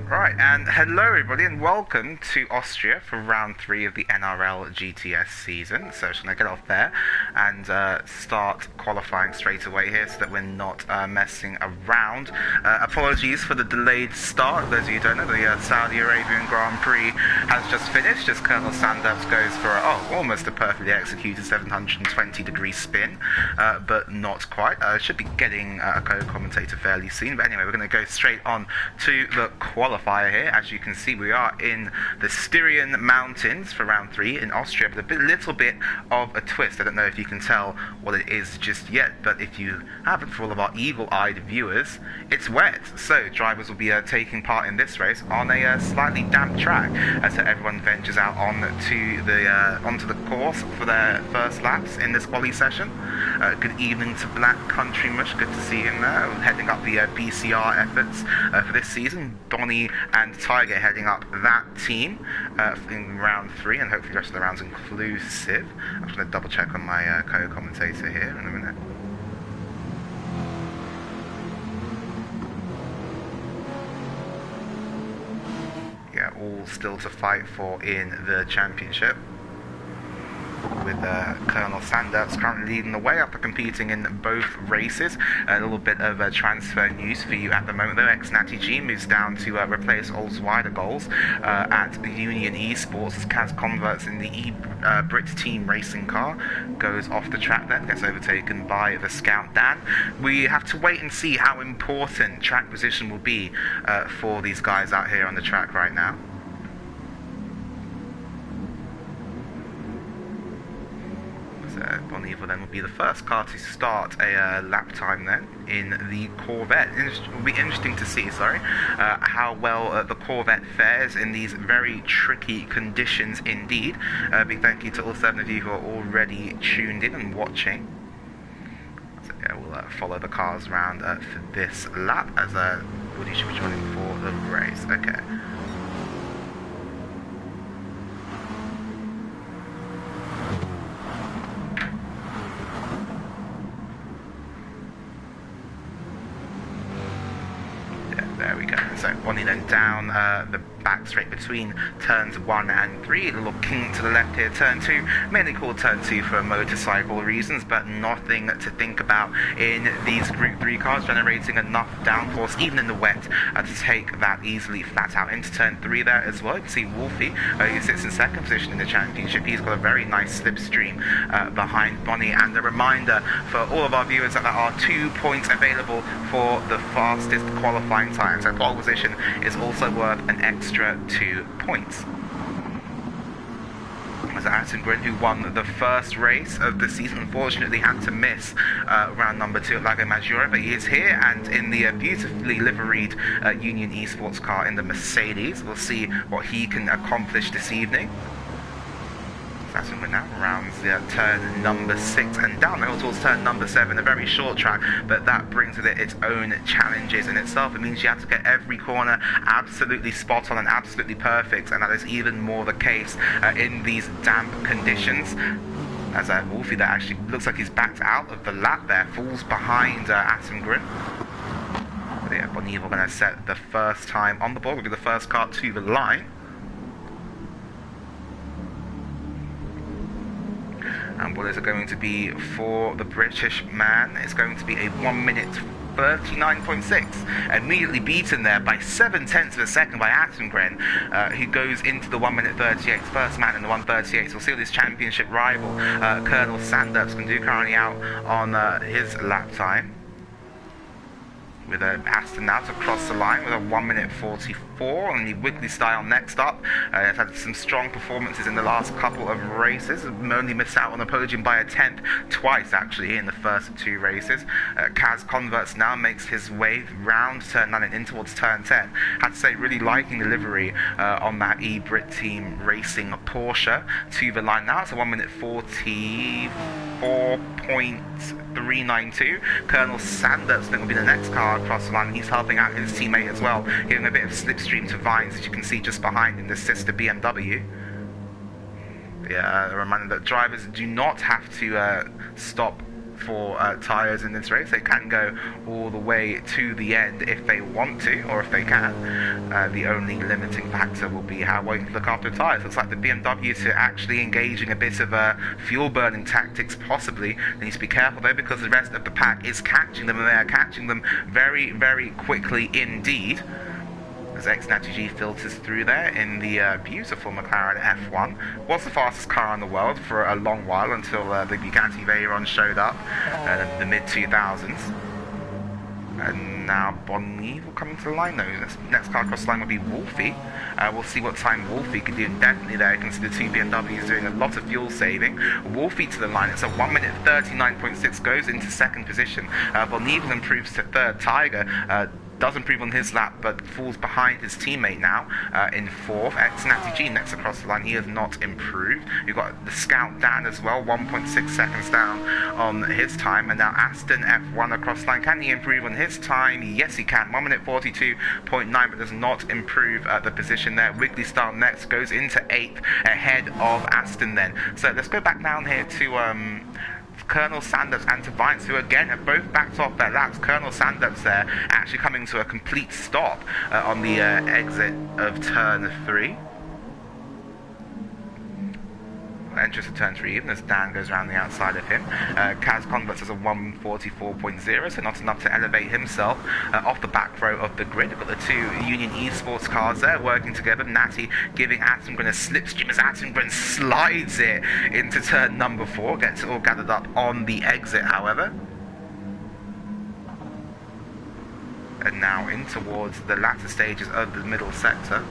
Right, and hello everybody and welcome to Austria for round 3 of the NRL GTS season. So just going to get off there and start qualifying straight away here so that we're not messing around. Apologies for the delayed start. Those of you who don't know, the Saudi Arabian Grand Prix has just finished as Colonel Sanders goes for almost a perfectly executed 720-degree spin, but not quite. Should be getting a co-commentator fairly soon, but anyway, we're going to go straight on to the qualifier here. As you can see, we are in the Styrian Mountains for round 3 in Austria, but little bit of a twist. I don't know if you can tell what it is just yet, but if you haven't, for all of our eagle-eyed viewers, it's wet. So drivers will be taking part in this race on a slightly damp track as everyone ventures out onto the course for their first laps in this quali session. Good evening to Black Country Mush, good to see him there, heading up the BCR efforts for this season. Bonnie and Tiger heading up that team in round 3, and hopefully the rest of the rounds inclusive. I'm just going to double check on my co-commentator here in a minute. Yeah, all still to fight for in the championship, with Colonel Sanders currently leading the way after competing in both races. A little bit of transfer news for you at the moment though. Ex-Natty G moves down to replace Oldswider goals at Union Esports as Kaz converts in the Brit team racing car, goes off the track then, gets overtaken by the Scout Dan. We have to wait and see how important track position will be for these guys out here on the track right now. Bonnie then will be the first car to start a lap time then in the Corvette. It will be interesting to see, how well the Corvette fares in these very tricky conditions indeed. Big thank you to all 7 of you who are already tuned in and watching. So yeah, we'll follow the cars around for this lap as Woody should be joining for the race. Okay. There we go. So Bonnie then down the back straight between turns 1 and 3. Looking to the left here, turn 2, mainly called turn 2 for motorcycle reasons, but nothing to think about in these Group 3 cars, generating enough downforce, even in the wet, to take that easily flat out into turn 3 there as well. You can see Wolfie, who sits in second position in the championship. He's got a very nice slipstream behind Bonnie, and a reminder for all of our viewers that there are 2 points available for the fastest qualifying time. So pole position is also worth an extra 2 points. As Attengren, who won the first race of the season, unfortunately had to miss round number 2 at Lago Maggiore, but he is here and in the beautifully liveried Union Esports car in the Mercedes. We'll see what he can accomplish this evening. Attengren now rounds turn number 6 and down the hill towards turn number 7, a very short track, but that brings with it its own challenges in itself. It means you have to get every corner absolutely spot on and absolutely perfect, and that is even more the case in these damp conditions. As Wolfie that actually looks like he's backed out of the lap there, falls behind Attengren. But yeah, Bonnie are going to set the first time on the board, will be the first car to the line. And what is it going to be for the British man? It's going to be a 1 minute 39.6, immediately beaten there by 7/10 of a second by Attengren, who goes into the 1 minute 38, first man in the 1:38. So we'll see what his championship rival, Colonel Sanders, can do, currently out on his lap time. With Aston now to cross the line with a 1 minute 44 on the Wiggly style next up. Has had some strong performances in the last couple of races. Only missed out on the podium by a 10th twice actually in the first 2 races. Kaz converts now, makes his way round turn 9 and in towards turn 10. Had to say, really liking the livery on that E-Brit team racing Porsche to the line now. It's a 1 minute 44.392. Colonel Sanders then will be the next car across the line. He's helping out his teammate as well, giving a bit of slipstream to Vines, as you can see just behind in the sister BMW. Yeah, a reminder that drivers do not have to stop for tyres in this race. They can go all the way to the end if they want to, or if they can. The only limiting factor will be how well you can look after tyres. Looks like the BMW are actually engaging a bit of fuel burning tactics, possibly. They need to be careful though, because the rest of the pack is catching them, and they are catching them very, very quickly indeed. As X90G filters through there in the beautiful McLaren F1. Was the fastest car in the world for a long while, until the Bugatti Veyron showed up in the mid-2000s. And now Bonneville coming to the line though. Next car across the line will be Wolfie. We'll see what time Wolfie can do, and definitely there you can see the two BMWs doing a lot of fuel saving. Wolfie to the line, it's a 1 minute 39.6, goes into second position. Bonneville improves to third. Tiger does improve on his lap, but falls behind his teammate now in fourth. X90G next across the line, he has not improved. You've got the Scout Dan as well, 1.6 seconds down on his time. And now Aston F1 across the line, can he improve on his time? Yes he can, 1 minute 42.9, but does not improve the position there. Wiggly Style next, goes into 8th, ahead of Aston then. So let's go back down here to Colonel Sanders and Tobias, who again have both backed off their laps. Colonel Sanders there actually coming to a complete stop on the exit of turn 3. Entrance of turn 3, even as Dan goes around the outside of him. Kaz converts as a 144.0, so not enough to elevate himself off the back row of the grid. We've got the two Union Esports cars there working together. Natty giving Attengren a slipstream as Attengren slides it into turn number 4. Gets it all gathered up on the exit, however. And now in towards the latter stages of the middle sector.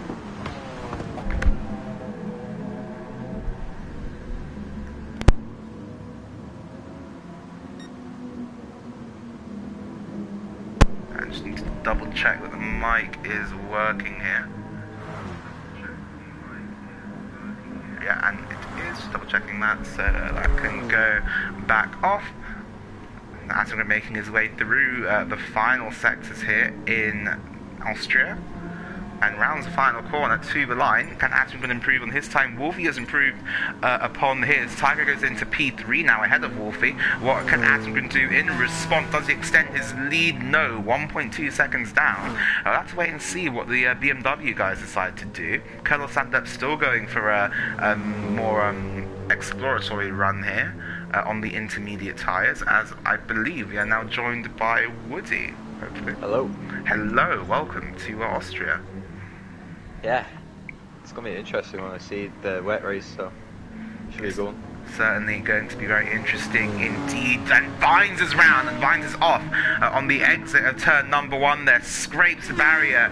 Just need to double check that the mic is working here. Yeah, and it is. Just double checking that, so that can go back off. Attengren making his way through the final sectors here in Austria, and rounds the final corner to the line. Can Attengren improve on his time? Wolfie has improved upon his. Tiger goes into P3 now ahead of Wolfie. What can Attengren do in response? Does he extend his lead? No, 1.2 seconds down. I'll have to wait and see what the BMW guys decide to do. Colonel Sandep still going for a more exploratory run here on the intermediate tyres, as I believe we are now joined by Woody. Hopefully. Hello. Hello, welcome to Austria. Yeah, it's going to be interesting when I see the wet race, so should be going. Certainly going to be very interesting indeed. And Vines is round, and Vines is off on the exit of turn number 1 there. Scrapes the barrier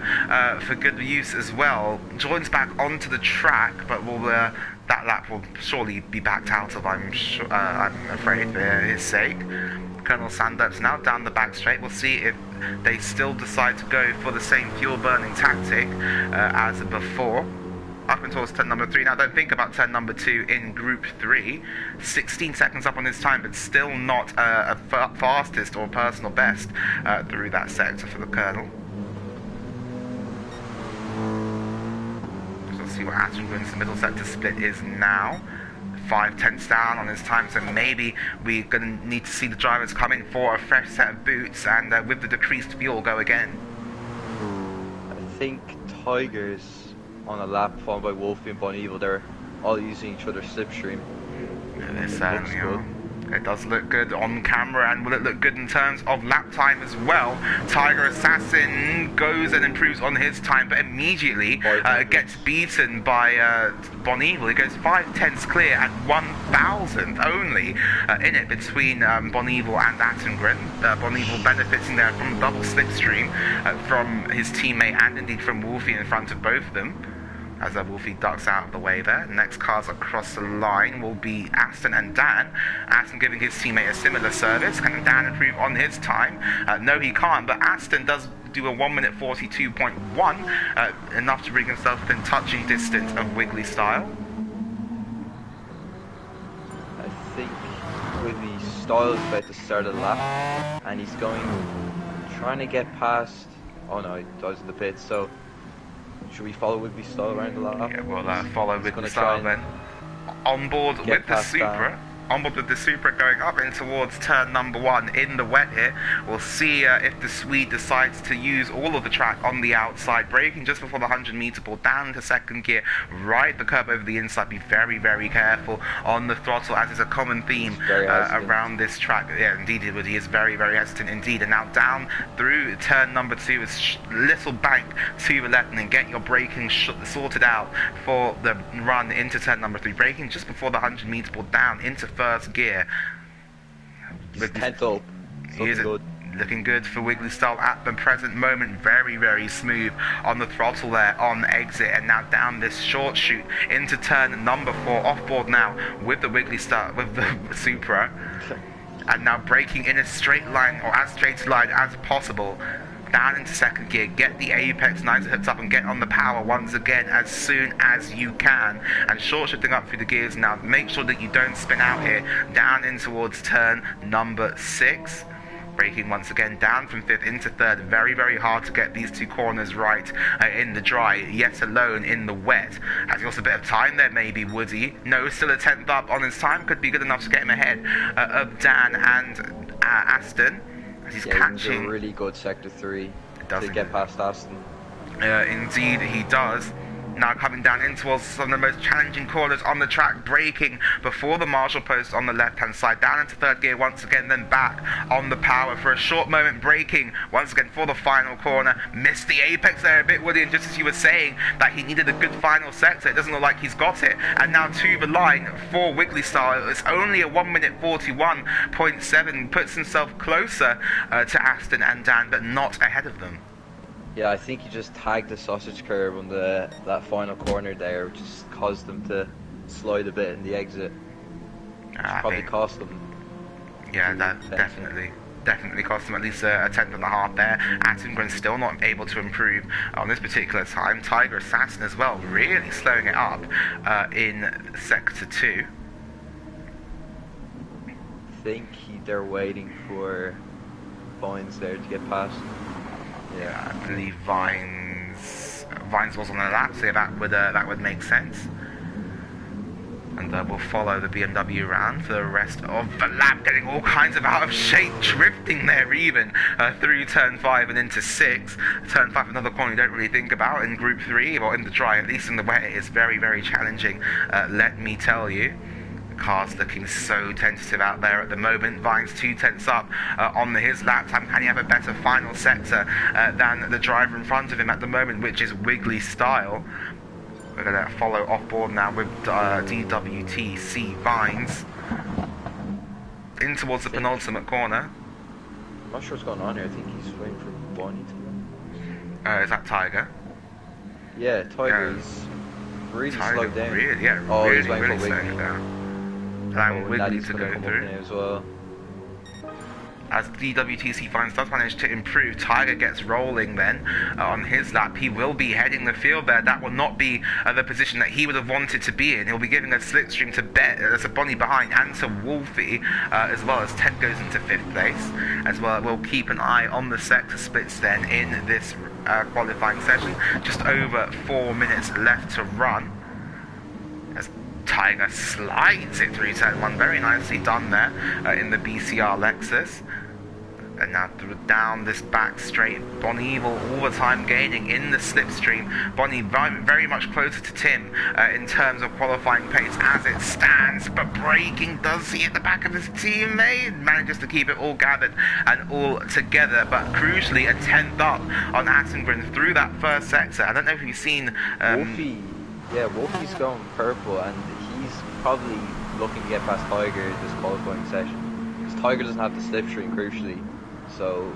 for good use as well. Joins back onto the track, but will that lap will surely be backed out of, I'm afraid, for his sake. Colonel Sandup's now down the back straight. We'll see if they still decide to go for the same fuel burning tactic as before. Up until turn number 3. Now don't think about turn number 2 in group 3. 16 seconds up on his time, but still not a fastest or personal best through that sector for the Colonel. So we'll see what Attengren's middle sector split is now. 5/10 down on his time, so maybe we're going to need to see the drivers come in for a fresh set of boots and with the decreased fuel go again. I think Tiger's on a lap followed by Wolfie and Bonneville. They're all using each other's slipstream. Yeah, they certainly are. It does look good on camera, and will it look good in terms of lap time as well? Tiger Assassin goes and improves on his time, but immediately gets beaten by Bonneville. He goes 5/10 clear at 1,000th only in it between Bonneville and Attengren. Bonneville benefiting there from double slipstream from his teammate and indeed from Wolfie in front of both of them. As Wolfie ducks out of the way there. Next cars across the line will be Aston and Dan. Aston giving his teammate a similar service. Can Dan improve on his time? No, he can't, but Aston does do a 1 minute 42.1, enough to bring himself within touching distance of Wiggly Style. I think Wiggly Style is about to start a lap, and he's trying to get past. Oh no, he dies in the pits, so should we follow Wiggly Style around the lap? Yeah, we'll follow Wiggly Style then. On board with the Supra. onboard with the Supra going up in towards turn number 1 in the wet here. We'll see if the Swede decides to use all of the track on the outside, braking just before the 100-meter ball down into second gear, ride the curb over the inside, be very, very careful on the throttle, as is a common theme around this track. Yeah, indeed he is very, very hesitant indeed. And now down through turn number 2 is little bank to the left, and then get your braking sorted out for the run into turn number 3, braking just before the 100-meter ball down into first gear. Looking good for Wiggly Style at the present moment. Very, very smooth on the throttle there on exit, and now down this short shoot into turn number 4, off board now with the Wiggly Style, with the Supra, and now braking in a straight line, or as straight a line as possible, down into second gear, get the apex nice and hooked up, and get on the power once again as soon as you can, and short shifting up through the gears now. Make sure that you don't spin out here, down in towards turn number 6, braking once again down from 5th into 3rd. Very, very hard to get these two corners right in the dry, yet alone in the wet. Has he also a bit of time there, maybe, Woody? No, still a 10th up on his time, could be good enough to get him ahead of Dan and Aston. He's catching a really good sector 3 to get past Aston. Indeed he does. Now coming down in towards some of the most challenging corners on the track, braking before the marshal post on the left hand side, down into 3rd gear once again, then back on the power for a short moment, braking once again for the final corner. Missed the apex there a bit, Woody, and just as you were saying that he needed a good final sector, it doesn't look like he's got it. And now to the line for Wiggly Style. It's only a 1 minute 41.7, puts himself closer to Aston and Dan, but not ahead of them. Yeah, I think he just tagged the sausage curb on that final corner there, which just caused them to slide a bit in the exit. Probably cost them. Yeah, that definitely cost them at least a 10th and a half there. Attengren still not able to improve on this particular time. Tiger Assassin as well, really slowing it up in sector 2. I think they're waiting for Vines there to get past. Yeah, I believe Vines was on the lap, so that would make sense. And we'll follow the BMW around for the rest of the lap, getting all kinds of out of shape, drifting there even through turn 5 and into 6. Turn 5, another corner you don't really think about in Group 3, or in the dry, at least in the wet, it is very, very challenging, let me tell you. Car's looking so tentative out there at the moment. Vines 2 tenths up on his lap time. Can he have a better final sector than the driver in front of him at the moment, which is Wiggly Style? We're going to follow off board now with DWTC Vines in towards the penultimate corner. I'm not sure what's going on here. I think he's waiting for Bonnie to win. Is that Tiger? Yeah, Tiger is really slowed down. Really slowing it down. Allowing Wiggly to go through as well. As DWTC Vines does manage to improve, Tiger gets rolling then on his lap. He will be heading the field there. That will not be the position that he would have wanted to be in. He'll be giving a slipstream to there's a Bonnie behind, and to Wolfie, as well as Ted goes into 5th place. As well, we'll keep an eye on the sector splits then in this qualifying session. Just over 4 minutes left to run. As Tiger slides it through turn 1, very nicely done there in the BCR Lexus. And now down this back straight, Bonnie Evil all the time gaining in the slipstream. Bonnie very much closer to Tim in terms of qualifying pace as it stands, but braking, does he at the back of his teammate? Manages to keep it all gathered and all together, but crucially a 10th up on Attengren through that first sector. I don't know if you've seen Wolfie. Yeah, Wolfie's going purple, and he's probably looking to get past Tiger this qualifying session, because Tiger doesn't have the slipstream crucially. So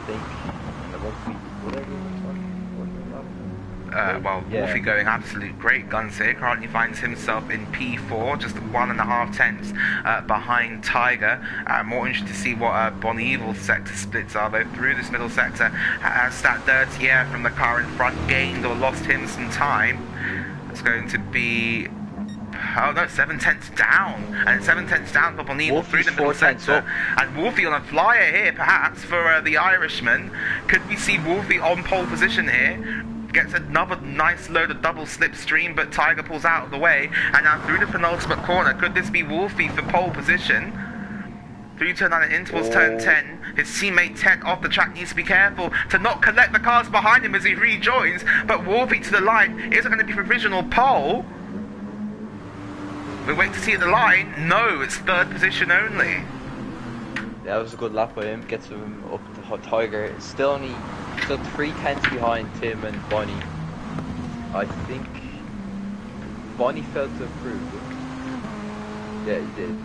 I think there won't be Wolfie going absolute great guns here. Currently finds himself in P4, just 1.5 tenths behind Tiger. More interested to see what Bonnie Evil's sector splits are, though. Through this middle sector, has that dirty air from the car in front gained or lost him some time. It's going to be 7 tenths down, and 7 tenths down for Bonnie Evil through the middle sector. And Wolfie on a flyer here, perhaps, for the Irishman. Could we see Wolfie on pole position here? gets another nice load of double slipstream, but Tiger pulls out of the way, and now through the penultimate corner. Could this be Wolfie for pole position? Through turn 9 and in towards turn 10, his teammate Ted off the track needs to be careful to not collect the cars behind him as he rejoins, but Wolfie to the line. Is it going to be provisional pole? We wait to see at the line. No, it's third position only. Yeah, that was a good lap by him. Gets him up to Tiger. Still 3/10 behind Tim and Bonnie. I think Bonnie failed to improve. Yeah, he did.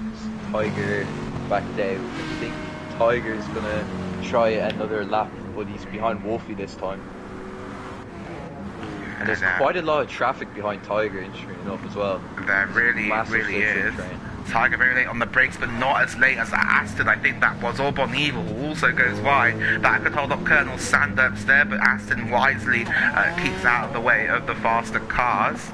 Tiger back down. I think Tiger's gonna try another lap, but he's behind Wolfie this time. And there's quite a lot of traffic behind Tiger, interesting enough, as well. There really is. Tiger very late on the brakes, but not as late as Aston. I think that was, or Bonival, who also goes wide. That could hold up Colonel Sanders there, but Aston wisely keeps out of the way of the faster cars.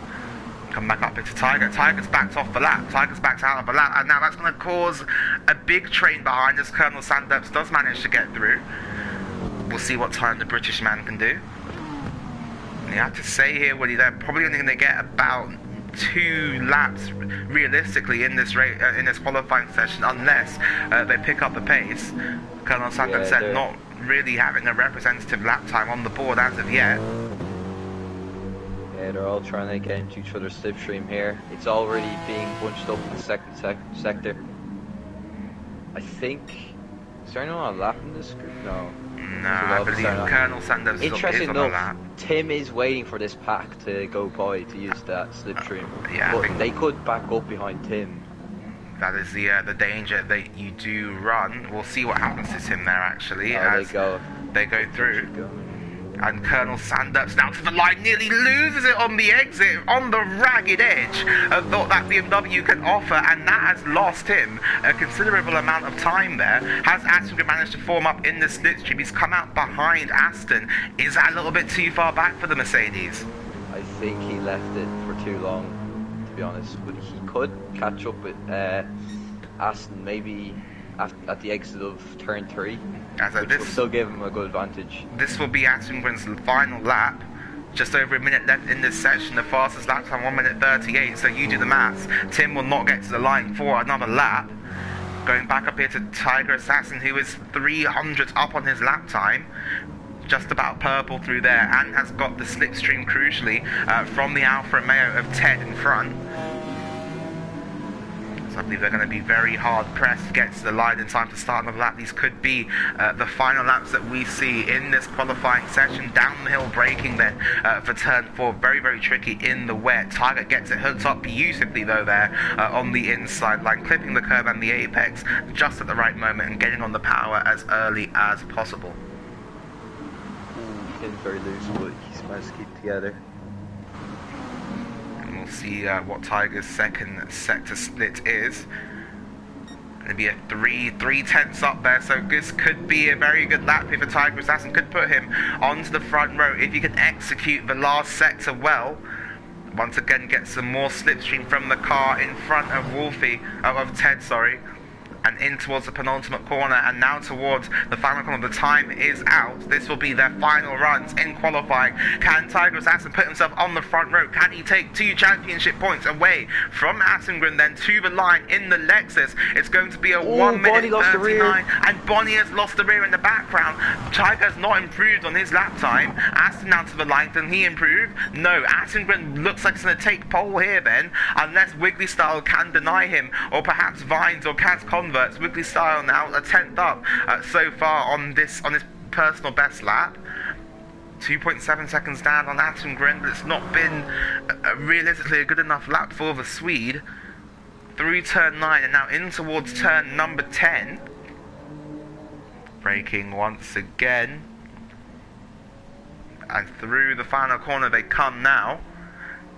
Come back up into Tiger. Tiger's backed off the lap. Tiger's backed out of the lap, and now that's going to cause a big train behind as Colonel Sanders does manage to get through. We'll see what time the British man can do. And you have to say here, Woody, they're probably only going to get about 2 laps realistically in this in this qualifying session, unless they pick up the pace. Colonel Sanders said not really having a representative lap time on the board as of yet. Yeah, they're all trying to get into each other's slipstream here. It's already being bunched up in the second sector. I think... Is there anyone on a lap in this group? No. No, I believe Colonel Sanders is on a lap. Tim is waiting for this pack to go by to use that slipstream. Yeah, but they could back up behind Tim. That is the danger that you do run. We'll see what happens to Tim there, actually. As they go through. And Colonel Sanders now to the line, nearly loses it on the exit, on the ragged edge of what that BMW can offer, and that has lost him a considerable amount of time there. Has Aston managed to form up in the slipstream? He's come out behind Aston. Is that a little bit too far back for the Mercedes? I think he left it for too long, to be honest, but he could catch up with Aston maybe at the exit of turn 3, which will still give him a good advantage. This will be Aston Green's final lap. Just over a minute left in this section. The fastest lap time 1:38. So you do the maths. Tim will not get to the line for another lap. Going back up here to Tiger Assassin, who is 300 up on his lap time. Just about purple through there, and has got the slipstream crucially from the Alfa Romeo of Ted in front. I believe they're going to be very hard pressed to get to the line in time to start another lap. These could be the final laps that we see in this qualifying session. Down the hill braking then for turn 4. Very, very tricky in the wet. Tiger gets it hooked up beautifully though there on the inside line, clipping the curb and the apex just at the right moment and getting on the power as early as possible. Tim's very loose, but he's managed to keep together. We'll see what Tiger's second sector split is. Going to be a 3/10 up there, so this could be a very good lap here for Tiger Assassin. Could put him onto the front row if he can execute the last sector well. Once again, get some more slipstream from the car in front of of Ted, sorry. And in towards the penultimate corner, and now towards the final corner. The time is out. This will be their final runs in qualifying. Can Tiger Assassin put himself on the front row? Can he take 2 championship points away from Assengren then to the line in the Lexus? It's going to be a 1:39, and Bonnie has lost the rear in the background. Tiger has not improved on his lap time. Aston now to the line. Can he improve? No. Assengren looks like he's going to take pole here then, unless Wiggly Style can deny him, or perhaps Vines or Kaz Converts. Wiggly Style now a 10th up so far on his personal best lap. 2.7 seconds down on Assengren, but it's not been realistically a good enough lap for the Swede. Through turn 9 and now in towards turn number 10. Braking once again. And through the final corner they come now.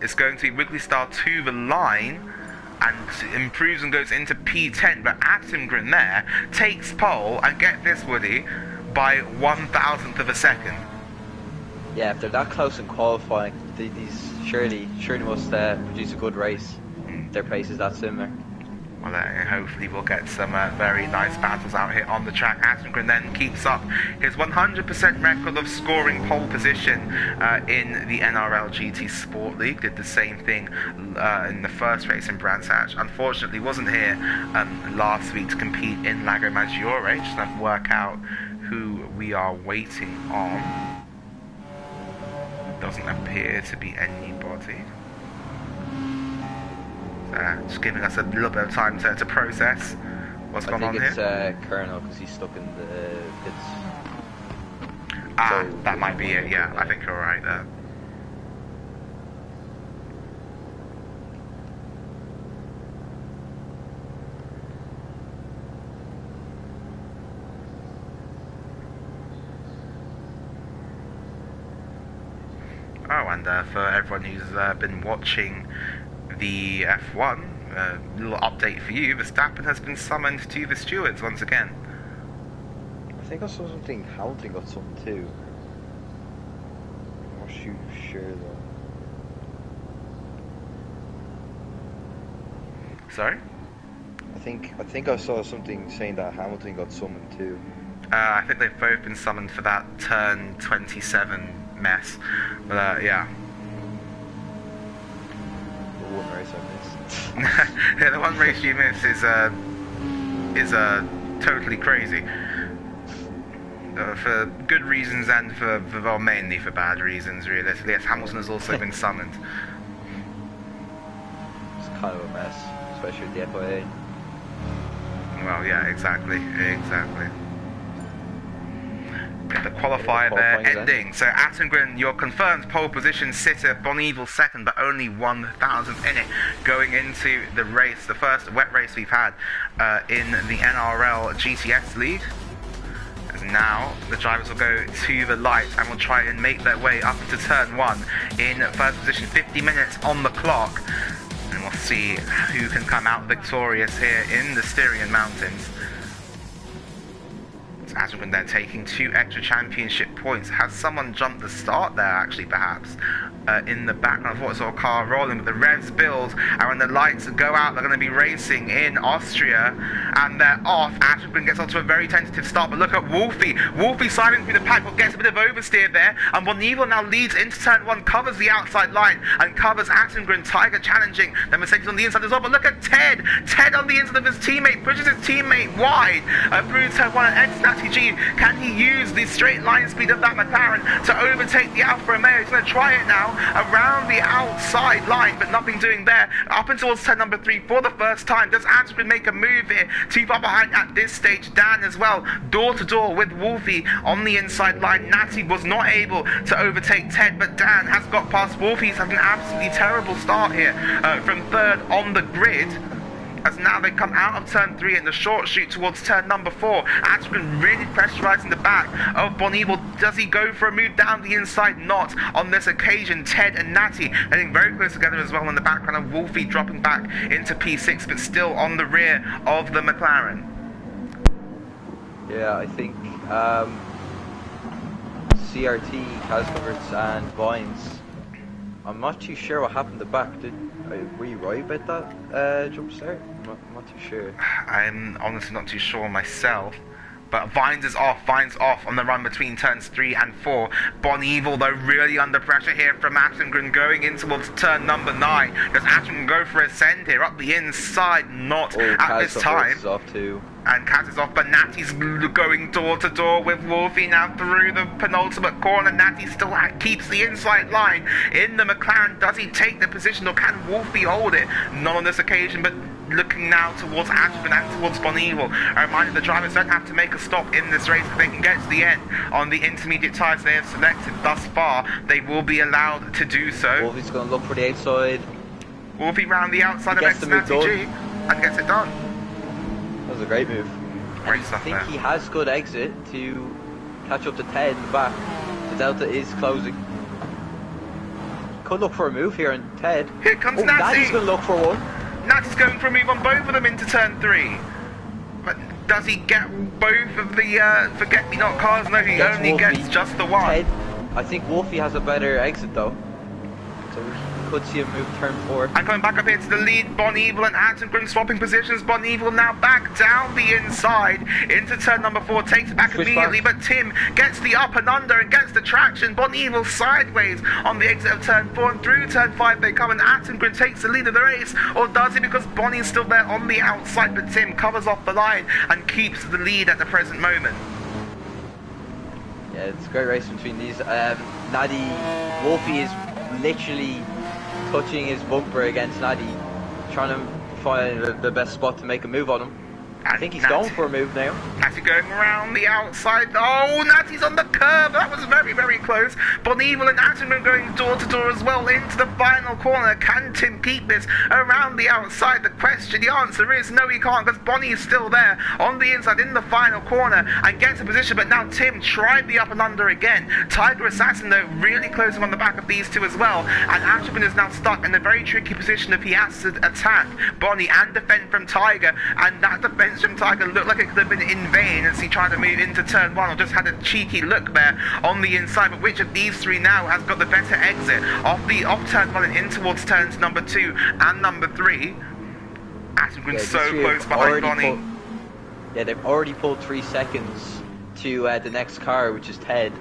It's going to be Wiggly Style to the line and improves and goes into P10, but Assengren there takes pole, and get this, Woody, by 1,000th of a second. Yeah, if they're that close in qualifying, these surely must produce a good race. Their pace is that similar. Well, hopefully we'll get some very nice battles out here on the track. Asengren then keeps up his 100% record of scoring pole position in the NRL GT Sport League. Did the same thing in the first race in Brands Hatch. Unfortunately, wasn't here last week to compete in Lago Maggiore. Just have to work out who we are waiting on. Doesn't appear to be anybody. Just giving us a little bit of time to process what's going on here. I think it's Colonel, because he's stuck in the pits. So that might be it, yeah. I think you're right there. Oh, and for everyone who's been watching the F1, little update for you, Verstappen has been summoned to the stewards once again. I think I saw something, Hamilton got something too. I'm not too sure though. Sorry? I think I saw something saying that Hamilton got summoned too. I think they've both been summoned for that turn 27 mess. But yeah. The one race I missed. Yeah, the one race you miss is totally crazy. For good reasons and for well, mainly for bad reasons, realistically. Yes, Hamilton has also been summoned. It's kind of a mess, especially with the FIA. Well, yeah, exactly. The qualifier there ending. So Attengren, your confirmed pole position sitter, Bonneville second, but only 1,000th in it going into the race, the first wet race we've had in the NRL GTS League. As now the drivers will go to the light and will try and make their way up into turn 1 in first position, 50 minutes on the clock. And we'll see who can come out victorious here in the Styrian Mountains. Attengren there taking 2 extra championship points. Has someone jumped the start there, actually, perhaps? In the background of what saw a car rolling, but the revs build, and when the lights go out, they're going to be racing in Austria, and they're off. Attengren gets onto a very tentative start, but look at Wolfie. Wolfie sliding through the pack, but gets a bit of oversteer there, and Bonneville now leads into turn 1, covers the outside line, and covers Attengren. Tiger challenging, then Mercedes on the inside as well, but look at Ted. Ted on the inside of his teammate, pushes his teammate wide through turn 1 and ends Natty G. Can he use the straight line speed of that McLaren to overtake the Alfa Romeo? He's going to try it now around the outside line, but nothing doing there. Up and towards turn number 3 for the first time. Does Attengren make a move here? Too far behind at this stage. Dan as well, door to door with Wolfie on the inside line. Natty was not able to overtake Ted, but Dan has got past Wolfie. He's had an absolutely terrible start here from third on the grid. As now they come out of turn 3 in the short shoot towards turn number 4. Attengren really pressurising the back of Bonneville. Does he go for a move down the inside? Not on this occasion. Ted and Natty heading very close together as well in the background of Wolfie dropping back into P6, but still on the rear of the McLaren. Yeah, I think CRT, Cascoverts and Vines. I'm not too sure what happened at the back. Were you right about that jump start? I'm not too sure. I'm honestly not too sure myself. But Vines is off. Vines off on the run between turns 3 and 4. Bonneville, though, really under pressure here from Attengren going in towards turn number 9. Does Attengren go for a send here up the inside? Not at this time. Is off too. And Kaz is off, but Natty's going door to door with Wolfie now through the penultimate corner. Natty still keeps the inside line in the McLaren. Does he take the position, or can Wolfie hold it? Not on this occasion, but looking now towards Attengren and towards Bonneville. A reminder, the drivers don't have to make a stop in this race. If they can get to the end on the intermediate tyres they have selected thus far, they will be allowed to do so. Wolfie's going to look for the outside. Wolfie round the outside of ex-Natty G and gets it done. That was a great move. Great stuff there. I think he has good exit to catch up to Ted in the back. The Delta is closing. Could look for a move here on Ted. Here comes Natty. Natty's going to look for one. Natty's going for a move on both of them into turn 3. But does he get both of the forget-me-not cars? No, he only gets just the one. Ted, I think Wolfie has a better exit though. So we could see him move turn 4. And coming back up here to the lead, Bon Evil and Atengren swapping positions. Bon Evil now back down the inside into turn number 4, takes it back Switch immediately, back. but Tim gets the up and under and gets the traction. Bon Evil sideways on the exit of turn 4, and through turn 5 they come, and Atengren takes the lead of the race, or does he, because Bonnie's still there on the outside, but Tim covers off the line and keeps the lead at the present moment. Yeah, it's a great race between these. Natty, Wolfie is literally touching his bumper against Natty, trying to find the best spot to make a move on him. I think he's going for a move now. Natty going around the outside. Oh, Natty's on the curve. That was very, very close. Bon Evil and Atengren going door to door as well into the final corner. Can Tim keep this around the outside? The question, the answer is no, he can't, because Bonnie is still there on the inside in the final corner and gets a position. But now Tim tried the up and under again. Tiger Assassin, though, really closing on the back of these two as well. And Atengren is now stuck in a very tricky position if he has to attack Bonnie and defend from Tiger. And that defense from Tiger looked like it could have been in vain as he tried to move into turn 1, or just had a cheeky look there on the inside. But which of these three now has got the better exit off turn 1 and in towards turns number 2 and number 3? Atengren's so close behind Bonnie. They've already pulled 3 seconds to the next car, which is Ted.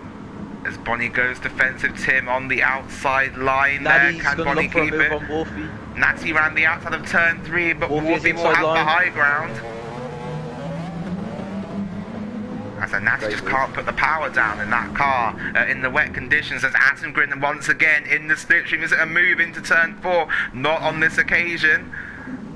As Bonnie goes defensive, Tim on the outside line Natty's there. Can gonna Bonnie look for a keep move it? on Wolfie. Natty around the outside of turn 3, but Wolfie Wolfie will inside have the line. high ground. As Natty just can't put the power down in that car in the wet conditions. As Atengren once again in the slipstream. Is it a move into turn 4? Not on this occasion.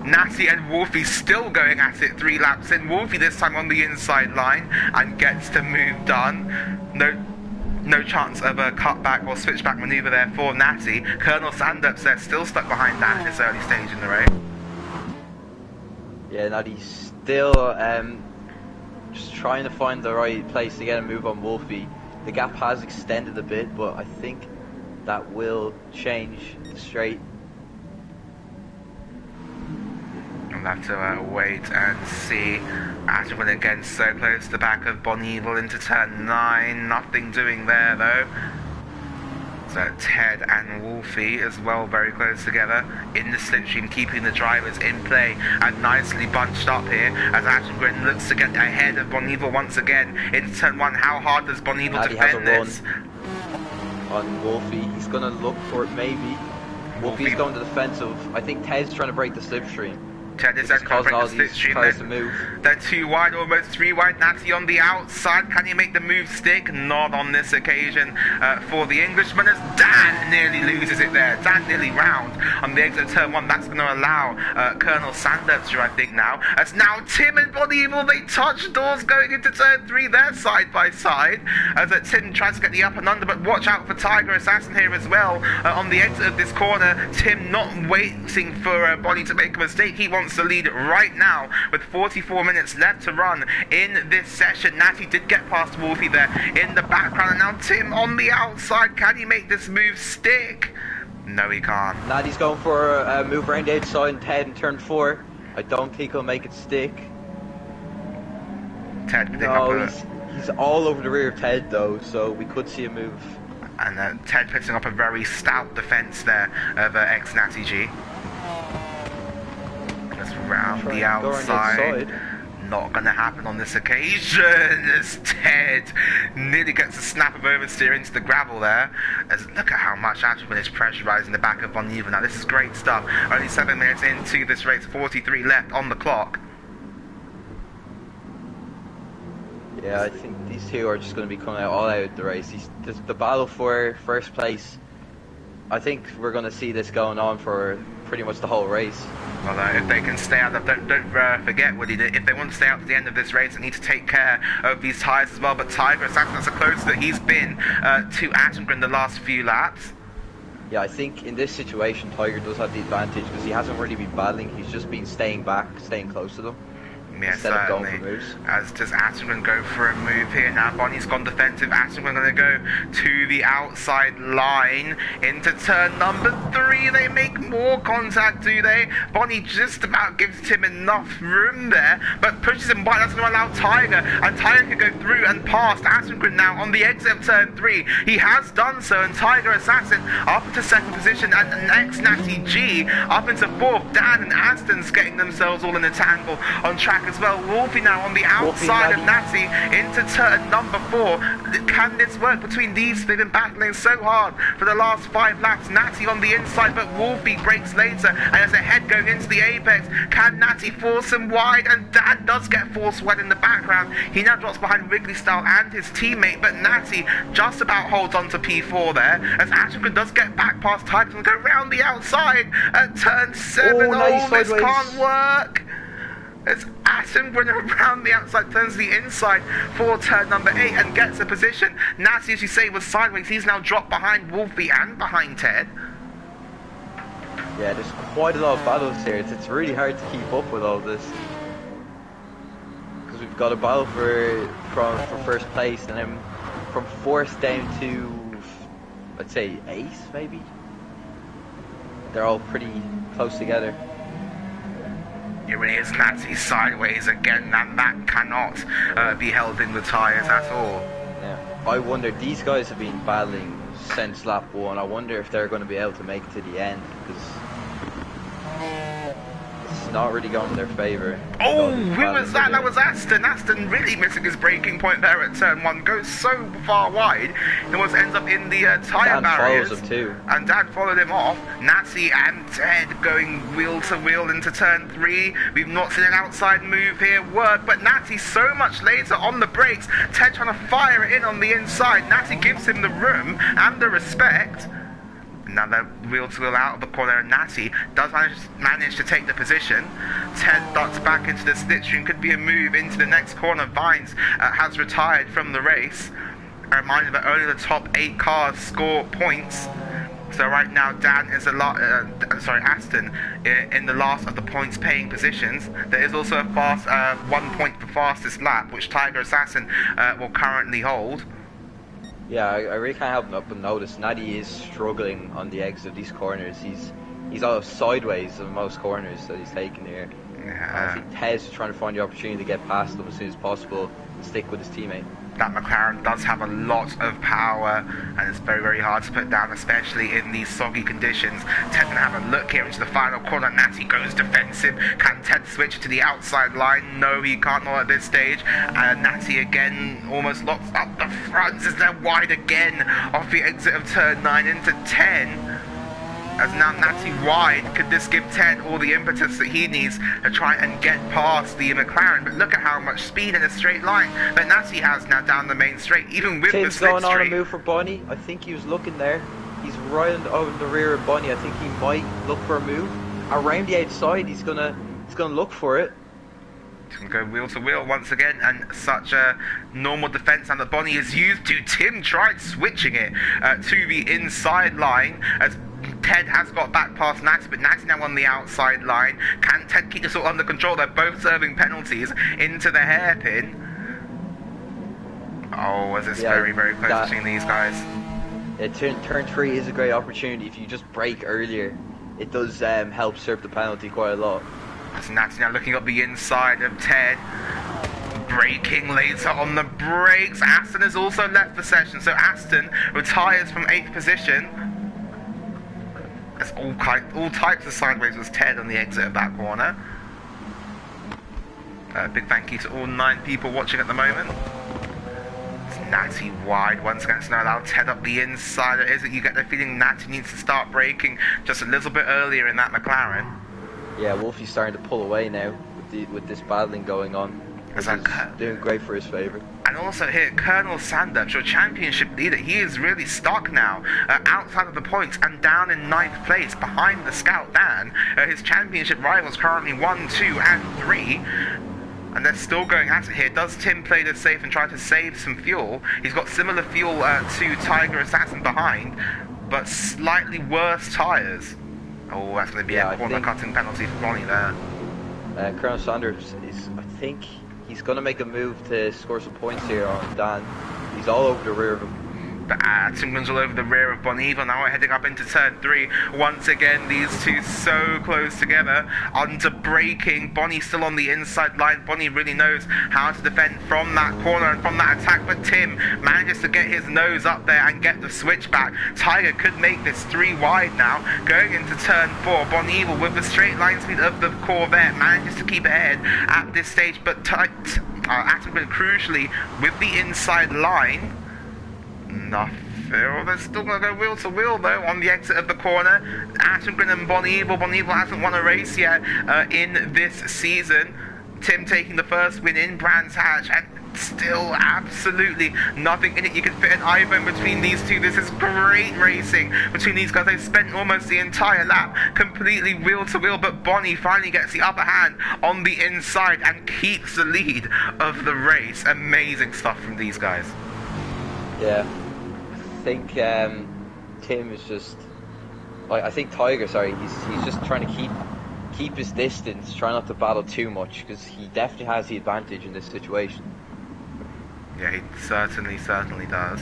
Natty and Wolfie still going at it 3 laps in. Wolfie this time on the inside line and gets the move done. No chance of a cutback or switchback manoeuvre there for Natty. Colonel Sandups there still stuck behind that at this early stage in the race. Yeah, Natty's still just trying to find the right place to get a move on Wolfie. The gap has extended a bit, but I think that will change the straight. We'll have to wait and see. Atengren again so close to the back of Bon Evil into turn 9. Nothing doing there though. So Ted and Wolfie as well very close together in the slipstream, keeping the drivers in play and nicely bunched up here as Atengren looks to get ahead of Bon Evil once again into turn 1. How hard does Bon Evil defend this? On Wolfie, he's going to look for it maybe. Wolfie's going to defensive. I think Ted's trying to break the slipstream. Ted is causing all these tries to move. They're 2 wide, almost 3 wide. Natty on the outside. Can he make the move stick? Not on this occasion for the Englishman, as Dan nearly loses it there. Dan nearly round on the exit of turn 1. That's going to allow Colonel Sanders through, I think, now. As now Tim and Bon Evil, they touch doors going into turn 3. They're side by side. As Tim tries to get the up and under, but watch out for Tiger Assassin here as well. On the exit of this corner, Tim not waiting for Bonnie to make a mistake. He wants the lead right now with 44 minutes left to run in this session. Natty did get past Wolfie there in the background, and now Tim on the outside. Can he make this move stick? No, he can't. Natty's going for a move around the outside, Ted in turn 4. I don't think he'll make it stick. Ted he's all over the rear of Ted though, so we could see a move. And Ted putting up a very stout defense there of ex-Natty G. Just round the outside. Not going to happen on this occasion as Ted nearly gets a snap of oversteer into the gravel there. As look at how much Atengren is pressurising the back of Bon Evil. Now this is great stuff. Only 7 minutes into this race, 43 left on the clock. Yeah, I think these two are just going to be coming out all out the race. The battle for first place, I think we're going to see this going on for pretty much the whole race. Well, if they can stay out, don't forget, Woody, that if they want to stay out to the end of this race, they need to take care of these tyres as well. But Tiger, that's the closest that he's been to Atengren the last few laps. Yeah, I think in this situation, Tiger does have the advantage because he hasn't really been battling. He's just been staying back, staying close to them. Yeah, instead of going certainly. for moves. As does Attengren go for a move here. Now Bonnie's gone defensive. Attengren going to go to the outside line into turn number 3. They make more contact, do they? Bonnie just about gives Tim enough room there, but pushes him wide. That's going to allow Tiger, and Tiger can go through and past Attengren now on the exit of turn 3. He has done so, and Tiger Assassin up into second position, and next Natty G up into 4th. Dan and Aston's getting themselves all in a tangle on track as well. Wolfie now on the outside of Natty into turn number 4. Can this work between these two? They've been battling so hard for the last 5 laps. Natty on the inside, but Wolfie breaks later, and there's a head going into the apex. Can Natty force him wide? And Dan does get forced wide in the background. He now drops behind Wrigley Style and his teammate, but Natty just about holds on to P4 there, as Ashton does get back past Tiger and go round the outside at turn 7. Nice this sideways. can't work. As Attengren around the outside turns the inside for turn number 8 and gets a position. Natty, as you say, was sideways. He's now dropped behind Wolfie and behind Ted. Yeah, there's quite a lot of battles here. It's really hard to keep up with all this. Because we've got a battle for first place, and then from 4th down to, I'd say, 8th maybe. They're all pretty close together. Here it is, Natty sideways again, and that cannot be held in the tyres at all. Yeah, I wonder, these guys have been battling since lap 1. I wonder if they're going to be able to make it to the end, because it's not really going in their favour. Oh, who was that? That was Aston. Aston really missing his braking point there at turn 1. Goes so far wide, he almost ends up in the tyre barriers. Follows him too. And Dan followed him off. Natty and Ted going wheel to wheel into turn 3. We've not seen an outside move here work, but Natty so much later on the brakes. Ted trying to fire it in on the inside. Natty gives him the room and the respect. Now they're wheel to wheel out of the corner, and Natty does manage to take the position. Ted ducks back into the slipstream. Could be a move into the next corner. Vines has retired from the race. A reminder that only the top 8 cars score points. So right now Dan is Aston in the last of the points paying positions. There is also a fast 1 point for fastest lap, which Tiger Assassin will currently hold. Yeah, I really can't help but notice Natty is struggling on the exit of these corners. He's all sideways of most corners that he's taking here. Yeah. I think Ted's trying to find the opportunity to get past them as soon as possible and stick with his teammate. That McLaren does have a lot of power, and it's very, very hard to put down, especially in these soggy conditions. Ted can have a look here into the final corner. Natty goes defensive. Can Ted switch to the outside line? No, he can't not at this stage. Natty again almost locks up the fronts as they're wide again off the exit of turn 9 into 10. As now Natty wide, could this give Ted all the impetus that he needs to try and get past the McLaren? But look at how much speed in a straight line that Natty has now down the main straight, even with Tim's the going on a slipstream. move for Bonnie. I think he was looking there. He's right over the rear of Bonnie. I think he might look for a move around the outside. He's gonna look for it. He's going to go wheel to wheel once again, and such a normal defense and that Bonnie is used to. Tim tried switching it to the inside line as Ted has got back past Natty, but Natty now on the outside line. Can Ted keep this all under control? They're both serving penalties into the hairpin. Oh, as it's very, very close between these guys. Yeah, turn 3 is a great opportunity. If you just brake earlier, it does help serve the penalty quite a lot. As Natty now looking up the inside of Ted. Braking later on the brakes. Aston has also left the session, so Aston retires from 8th position. There's all types of sideways was Ted on the exit of that corner. Big thank you to all 9 people watching at the moment. It's Natty wide once again, so now allow Ted up the inside. It is that you get the feeling Natty needs to start braking just a little bit earlier in that McLaren. Yeah, Wolfie's starting to pull away now with this battling going on. Which is doing great for his favour. And also here, Colonel Sandups, your championship leader, he is really stuck now, outside of the points and down in 9th place behind the Scout Dan. His championship rivals currently 1, 2 and 3. And they're still going at it here. Does Tim play this safe and try to save some fuel? He's got similar fuel to Tiger Assassin behind, but slightly worse tyres. Oh, that's going to be a corner cutting penalty for Ronnie there. Colonel Sanders is, I think, he's going to make a move to score some points here on Dan. He's all over the rear of him. But Timgren's all over the rear of Boniva. Now we're heading up into turn 3. Once again, these two so close together. Under braking. Bonnie still on the inside line. Bonnie really knows how to defend from that corner and from that attack. But Tim manages to get his nose up there and get the switch back. Tiger could make this 3 wide now. Going into turn 4. Boniva with the straight line speed of the Corvette manages to keep ahead at this stage. But Timgren crucially with the inside line. Nothing. They're still going to go wheel to wheel though on the exit of the corner. Attengren and Boniva. Boniva hasn't won a race yet in this season. Tim taking the first win in Brands Hatch and still absolutely nothing in it. You can fit an iPhone between these two. This is great racing between these guys. They've spent almost the entire lap completely wheel to wheel, but Bonnie finally gets the upper hand on the inside and keeps the lead of the race. Amazing stuff from these guys. Yeah. I think Tim is just, I think Tiger, sorry, he's just trying to keep his distance, try not to battle too much, because he definitely has the advantage in this situation. Yeah, he certainly does.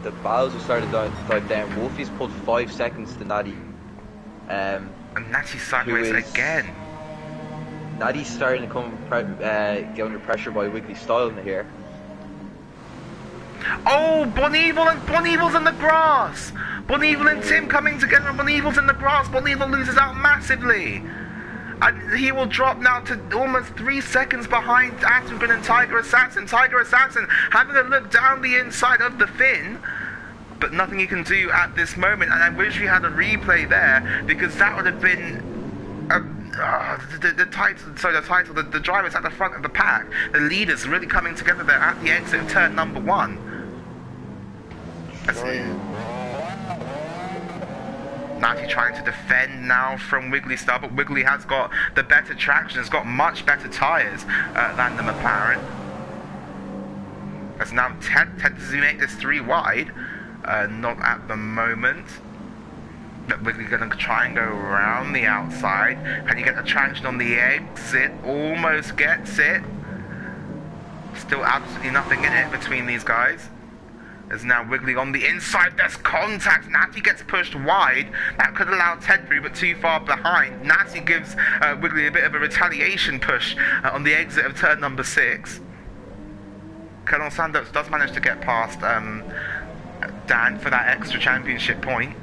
The battles have started to die down. Wolfie's pulled 5 seconds to Natty. And Natty's sideways again. Natty's starting to get under pressure by Wiggly Style in here. Oh, Bonival's in the grass! Bonival and Tim coming together, and Bonival's in the grass. Bonival loses out massively. And he will drop now to almost 3 seconds behind Attengren and Tiger Assassin. Tiger Assassin having a look down the inside of the fin, but nothing he can do at this moment. And I wish we had a replay there, because that would have been the drivers at the front of the pack, the leaders really coming together there at the exit of turn number 1. Natty trying to defend now from Wiggly Star, but Wiggly has got the better traction, has got much better tyres than the McLaren. As now Ted does he make this 3 wide? Not at the moment. But Wiggly going to try and go around the outside. Can you get the traction on the exit? Almost gets it. Still absolutely nothing in it between these guys. There's now Wiggly on the inside. There's contact. Natty gets pushed wide. That could allow Ted through, but too far behind. Natty gives Wiggly a bit of a retaliation push on the exit of turn number 6. Colonel Sanders does manage to get past Dan for that extra championship point.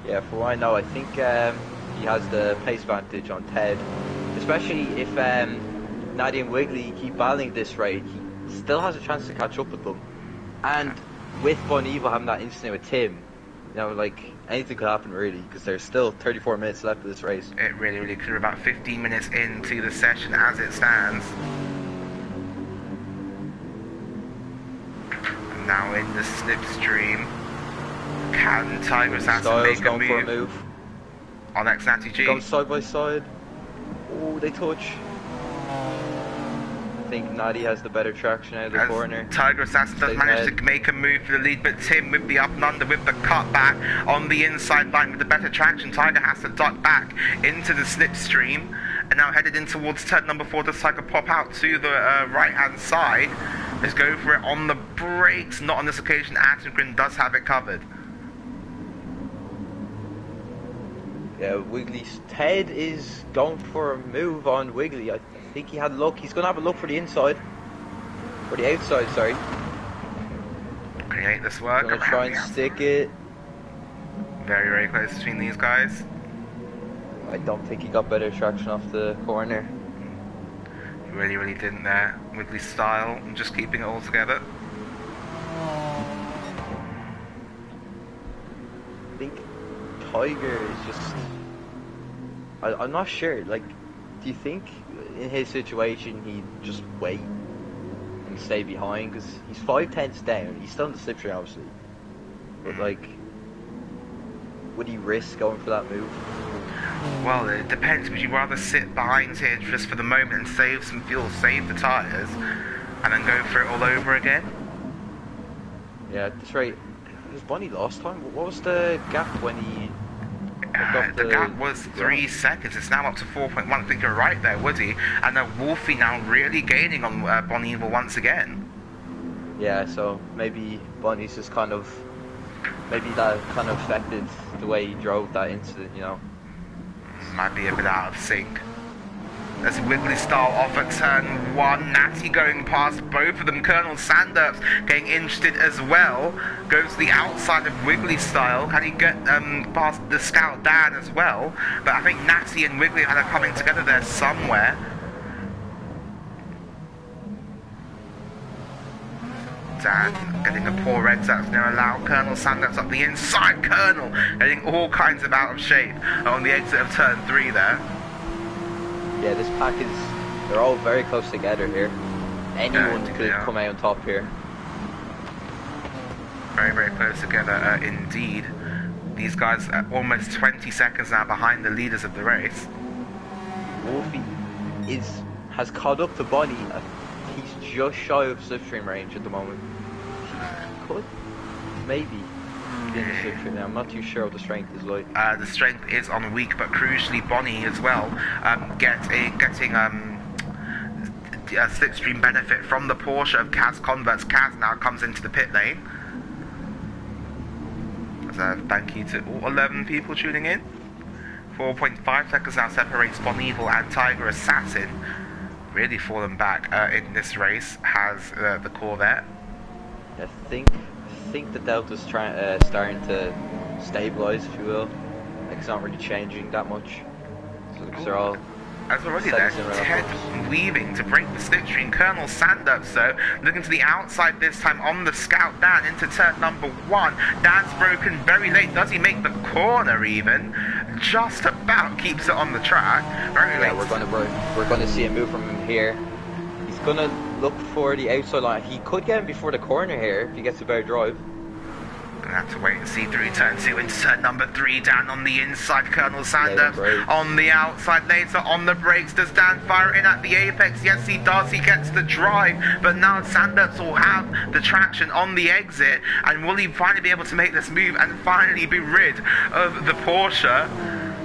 Yeah, for what I know, I think he has the pace advantage on Ted. Especially if Natty and Wiggly keep battling at this rate, he still has a chance to catch up with them. And with Boniva having that incident with Tim, you know, like, anything could happen really, because there's still 34 minutes left of this race. It really could. We're about 15 minutes into the session as it stands. And now in the slipstream. Can Tiger Assassin make a move? On Natty G. Going side by side. Oh, they touch. I think Natty has the better traction out of the corner. Tiger Assassin does manage to make a move for the lead, but Tim with the up and under, with the cut back on the inside line with the better traction. Tiger has to duck back into the slipstream, and now headed in towards turn number 4. Does Tiger pop out to the right hand side? Let's go for it on the brakes. Not on this occasion. Attengren does have it covered. Yeah, Ted is going for a move on Wiggly. I think he had luck. He's going to have a look for the inside. For the outside, sorry. Create this work. Going to try and stick it. Very close between these guys. I don't think he got better traction off the corner. He really didn't there. Wiggly style and just keeping it all together. I think Tiger is just... I'm not sure. Like, do you think in his situation he'd just wait and stay behind? Because he's 5/10 down. He's still in the slipstream, obviously. But like, would he risk going for that move? Well, it depends. Would you rather sit behind here just for the moment and save some fuel, save the tyres, and then go for it all over again? Yeah, at this rate, Was Bonnie last time? What was the gap when he got The gap was the 3 seconds. It's now up to 4.1. I think you're right there, Woody. And Wolfie now really gaining on Bon Evil once again. Yeah, so maybe Bonnie's just kind of, maybe that kind of affected the way he drove that incident, you know. Might be a bit out of sync. There's Wiggly Style off at turn 1. Natty going past both of them. Colonel Sanderps getting interested as well. Goes to the outside of Wiggly Style. Can he get past the Scout Dan as well? But I think Natty and Wiggly are coming together there somewhere. Dan getting a poor red that's going to allow Colonel Sanderps up the inside. Colonel getting all kinds of out of shape on the exit of turn 3 there. Yeah, this pack is, they're all very close together here. Anyone could come out on top here. Very, very close together indeed. These guys are almost 20 seconds now behind the leaders of the race. Wolfie has caught up to Bonnie. He's just shy of slipstream range at the moment. He could, maybe, be in the slipstream now. I'm not too sure what the strength is like. The strength is on weak, but crucially Bonnie as well getting a slipstream benefit from the Porsche of Kaz Converts. Kaz now comes into the pit lane. So thank you to all 11 people tuning in. 4.5 seconds now separates Bon Evil and Tiger Assassin. Really fallen back in this race has the Corvette. I think the Delta's starting to stabilise, if you will. Like, it's not really changing that much. So they're all. As already there, Ted weaving to break the slipstream. Colonel Sanderps, though, looking to the outside this time on the Scout Dan into turn number 1. Dan's broken very late. Does he make the corner even? Just about keeps it on the track. Very late. Yeah, we're gonna see a move from him here. He's gonna look for the outside line. He could get him before the corner here if he gets a better drive. Gonna have to wait and see through turn 2 into turn number 3. Dan on the inside, Colonel Sanderps on the outside. Later on the brakes, does Dan fire in at the apex? Yes, he does. He gets the drive, but now Sanderps will have the traction on the exit. And will he finally be able to make this move and finally be rid of the Porsche?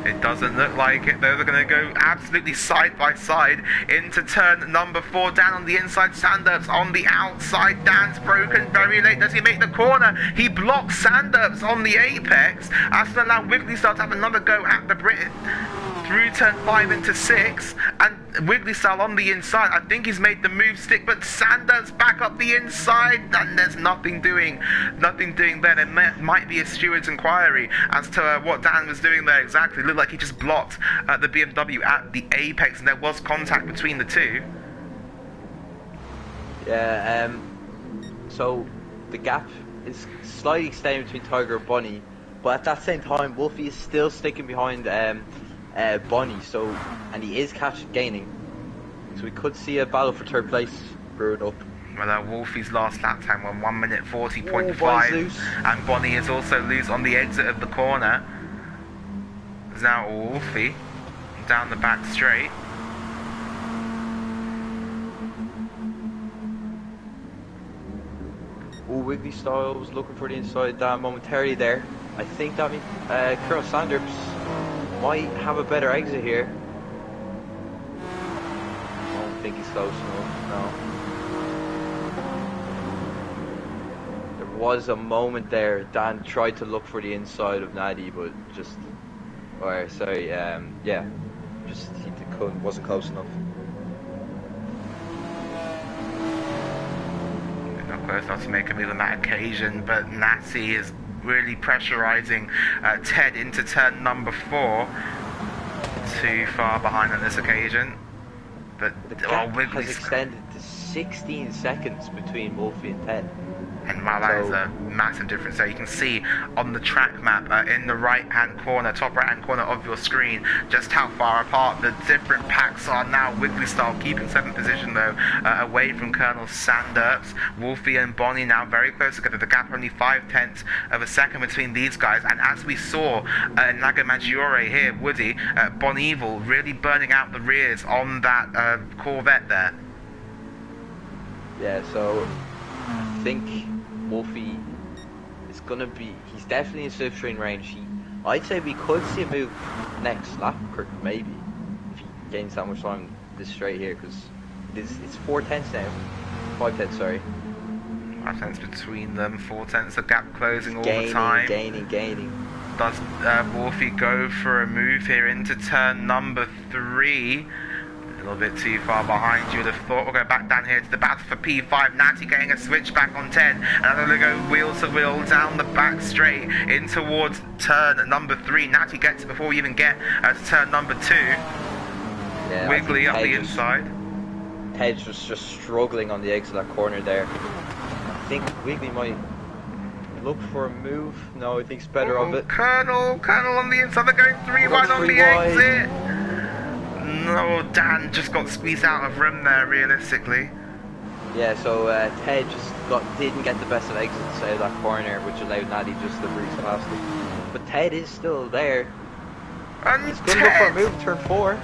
It doesn't look like it. Those are going to go absolutely side by side into turn number 4. Dan on the inside, Sanderps on the outside. Dan's broken very late. Does he make the corner? He blocks Sanderps on the apex. As now Wiggly starts to have another go at the Brit through turn 5 into 6, and Wiggly Style on the inside. I think he's made the move stick, but Sanderps back up the inside, and there's nothing doing there. There might be a steward's inquiry as to what Dan was doing there exactly. It looked like he just blocked the BMW at the apex, and there was contact between the two. Yeah, so the gap is slightly extending between Tiger and Bonnie, but at that same time, Wolfie is still sticking behind Bonnie, and he is gaining, so we could see a battle for third place brewing up. Well, Wolfie's last lap time won 1 minute 40.5, and Bonnie is also loose on the exit of the corner. There's now Wolfie down the back straight. Wiggly Style was looking for the inside momentarily there. I think that means Colonel Sanderps might have a better exit here. I don't think he's close enough, no. There was a moment there, Dan tried to look for the inside of Natty, but just, he wasn't close enough. Not close enough to make a move on that occasion, but Natty is really pressurizing Ted into turn number 4. Too far behind on this occasion, but the gap has extended to 16 seconds between Wolfie and Ted. And wow, that is a massive difference there. You can see on the track map in the right-hand corner, top right-hand corner of your screen, just how far apart the different packs are now. Wiggly Style keeping 7th position though, away from Colonel Sanderps. Wolfie and Bonnie now very close together. The gap only 0.5 of a second between these guys. And as we saw in Lago Maggiore here, Woody, Bon Evil really burning out the rears on that Corvette there. Yeah, so I think Wolfie is gonna be. He's definitely in slipstream range. I'd say we could see a move next lap, maybe, if he gains that much time this straight here, because it's 4 tenths now. 5 tenths, sorry. 5 tenths between them, 4 tenths of gap closing all the time. Gaining. Does Wolfie go for a move here into turn number 3? A little bit too far behind, you would have thought. We'll go back down here to the battle for P5. Natty getting a switch back on 10. And I'm going to go wheel to wheel down the back straight in towards turn number 3. Natty gets it before we even get to turn number 2. Yeah, Wiggly up the inside. Hedge was just struggling on the exit of that corner there. I think Wiggly might look for a move. No, I think it's better of it. Colonel on the inside. They're going 3 wide on the exit. No, Dan just got squeezed out of room there, realistically. Yeah, so Ted just didn't get the best of exits out of that corner, which allowed Natty just to breeze past him. But Ted is still there. And he's going to look for a move, turn 4.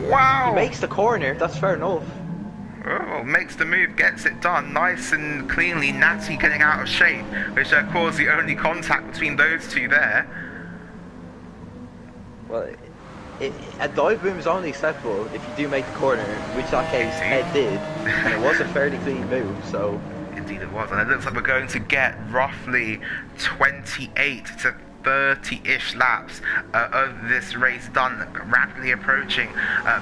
Wow! He makes the corner, that's fair enough. Oh, makes the move, gets it done, nice and cleanly. Natty getting out of shape, which caused the only contact between those two there. Well, a dive boom is only acceptable if you do make the corner, which that case Ted did, and it was a fairly clean move, so... Indeed it was, and it looks like we're going to get roughly 28 to 30-ish laps of this race done, rapidly approaching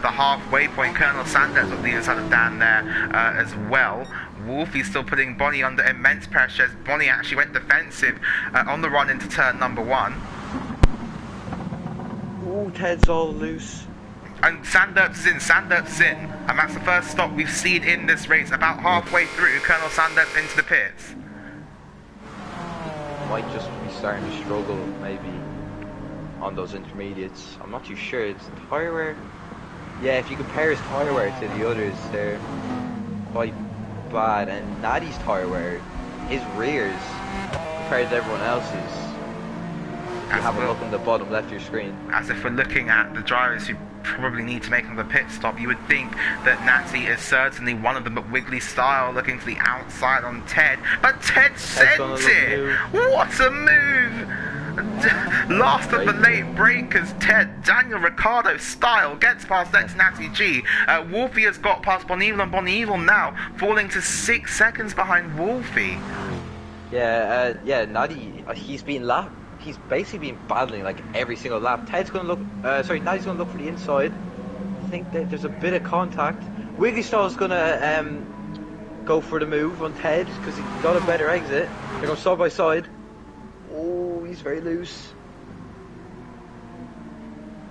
the halfway point. Colonel Sanders on the inside of Dan there as well. Wolfie's still putting Bonnie under immense pressure as Bonnie actually went defensive on the run into turn number 1. Ooh, Ted's all loose. And Sanders is in, and that's the first stop we've seen in this race. About halfway through, Colonel Sanders into the pits. Might just be starting to struggle, maybe, on those intermediates. I'm not too sure. It's tyre wear. Yeah, if you compare his tyre wear to the others, they're quite bad. And Natty's tyre wear, his rears, compared to everyone else's, if you have a look in the bottom left of your screen. As if we're looking at the drivers who probably need to make another pit stop, you would think that Natty is certainly one of them, but Wiggly style looking to the outside on Ted. But Ted sent it! What a move! Last of the late breakers, Ted. Daniel Ricciardo style gets past next Natty G. Wolfie has got past Bonevil, and Bonevil now falling to 6 seconds behind Wolfie. Yeah, Natty, he's basically been battling like every single lap. Natty's gonna look for the inside. I think that there's a bit of contact. Wiggly Style's gonna go for the move on Ted because he got a better exit. They're going side by side. Oh, he's very loose.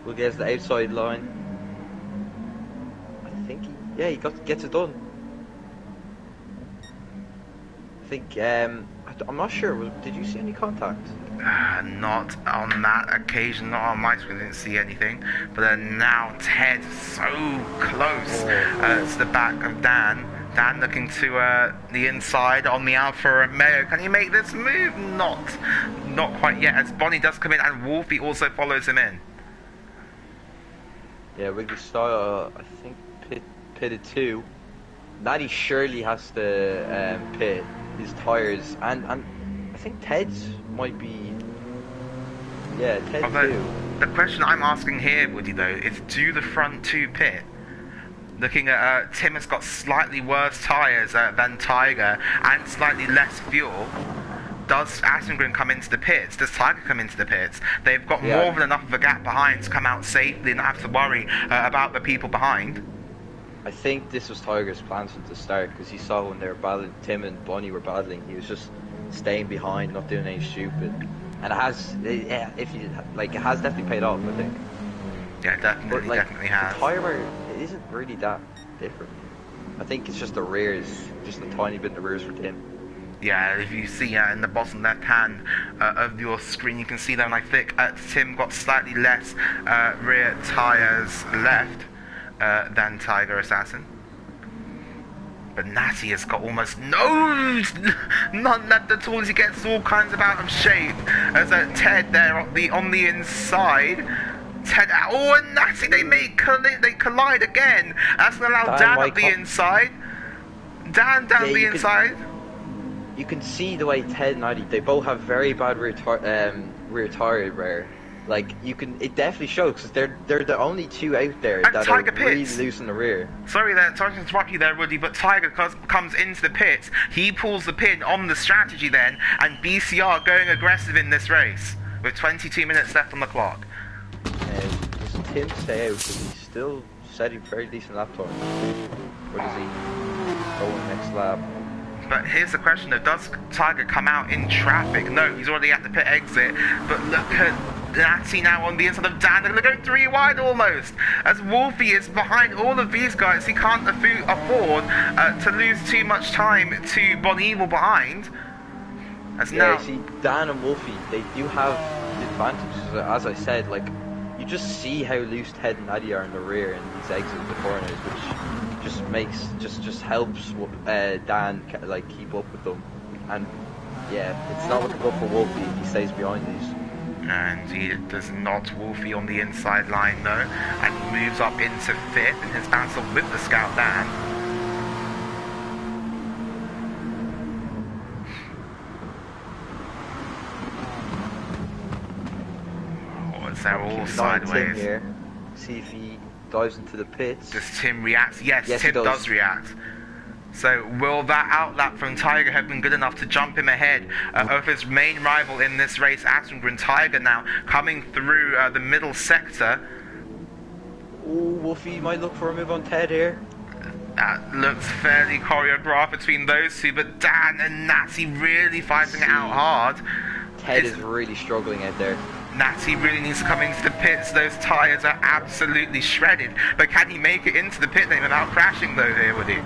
Will get the outside line. I think he gets it done. I think I'm not sure. Did you see any contact? Not on that occasion, not on my screen, didn't see anything. But now Ted so close to the back of Dan. Dan looking to the inside on the Alfa Romeo. Can he make this move? Not quite yet, as Bonnie does come in and Wolfie also follows him in. Yeah, Wiggly Style, I think, pitted 2. Natty surely has to pit his tyres, and I think Ted's might be... Yeah, Ted's too. The question I'm asking here, Woody, though, is do the front 2 pit? Looking at Tim has got slightly worse tyres than Tiger and slightly less fuel. Does Asengren come into the pits? Does Tiger come into the pits? They've got more than enough of a gap behind to come out safely and not have to worry about the people behind. I think this was Tiger's plan from the start, because he saw when they were battling, Tim and Bonnie were battling, he was just staying behind, not doing anything stupid. And it has definitely paid off, I think. Yeah, definitely has. The tyre wear, it isn't really that different. I think it's just the rears, just a tiny bit in the rears for Tim. Yeah, if you see in the bottom left hand of your screen, you can see that, and I think Tim got slightly less rear tyres left than Tiger Assassin. But Natty has got almost none left at all as he gets all kinds of out of shape. As Ted there on the inside. Ted, and Natty, they collide again. That's going to allow Dan up the inside. Dan down the inside. you can see the way Ted and Natty, they both have very bad rear tire wear. Like, it definitely shows, because they're the only two out there and that Tiger are really pits. loose in the rear. Sorry to interrupt you there, Woody, but Tiger comes into the pits. He pulls the pin on the strategy then, and BCR going aggressive in this race with 22 minutes left on the clock. Does Tim stay out? Because he's still setting very decent lap times. Or does he go on next lap? But here's the question though, does Tiger come out in traffic? No, he's already at the pit exit, but look at Natty now on the inside of Dan. They're going to go 3 wide almost, as Wolfie is behind all of these guys. He can't afford to lose too much time to Bon Evil behind. As now, see, Dan and Wolfie, they do have the advantages, as I said. Like, you just see how loose Ted and Natty are in the rear in these exits of the corners, which just helps Dan like keep up with them. And yeah, it's not looking good for Wolfie if he stays behind these. And he does not. Wolfie on the inside line though, and he moves up into 5th in his battle with the Scout Dan. Oh, it's they're all sideways. Tim here. See if he dives into the pits. Does Tim react? Yes, Yes, Tim he does react. So will that outlap from Tiger have been good enough to jump him ahead of his main rival in this race, Attengrun? Tiger now coming through the middle sector. Ooh, Wolfie might look for a move on Ted here. That looks fairly choreographed between those two, but Dan and Natty really fighting it out hard. Ted is really struggling out there. Natty really needs to come into the pits. Those tyres are absolutely shredded. But can he make it into the pit lane without crashing though here, would he?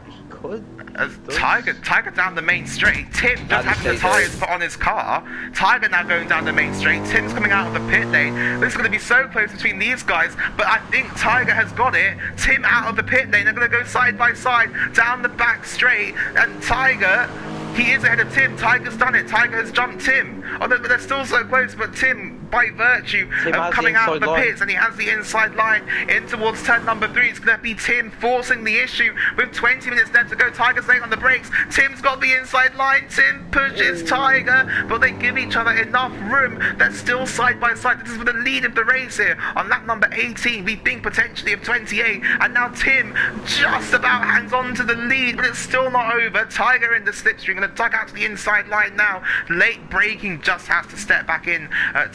He could. As Tiger down the main straight. Tim just having the tyres put on his car. Tiger now going down the main straight. Tim's coming out of the pit lane. This is going to be so close between these guys, but I think Tiger has got it. Tim out of the pit lane. They're going to go side by side down the back straight, and Tiger, he is ahead of Tim. Tiger's done it. Tiger has jumped Tim. Although they're still so close, but Tim, by virtue of coming out of the pits, and he has the inside line in towards turn number 3, it's going to be Tim forcing the issue with 20 minutes left to go. Tiger's late on the brakes. Tim's got the inside line. Tim pushes Tiger, but they give each other enough room. They're still side by side. This is for the lead of the race here. On lap number 18, we think potentially of 28, and now Tim just about hangs on to the lead, but it's still not over. Tiger in the slipstream, going to duck out to the inside line now. Late braking, just has to step back in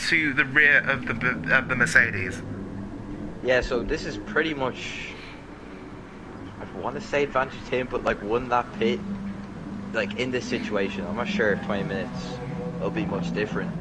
to the rear of the Mercedes. Yeah, so this is pretty much, I want to say advantage to him, but like one lap pit, like in this situation, I'm not sure if 20 minutes will be much different.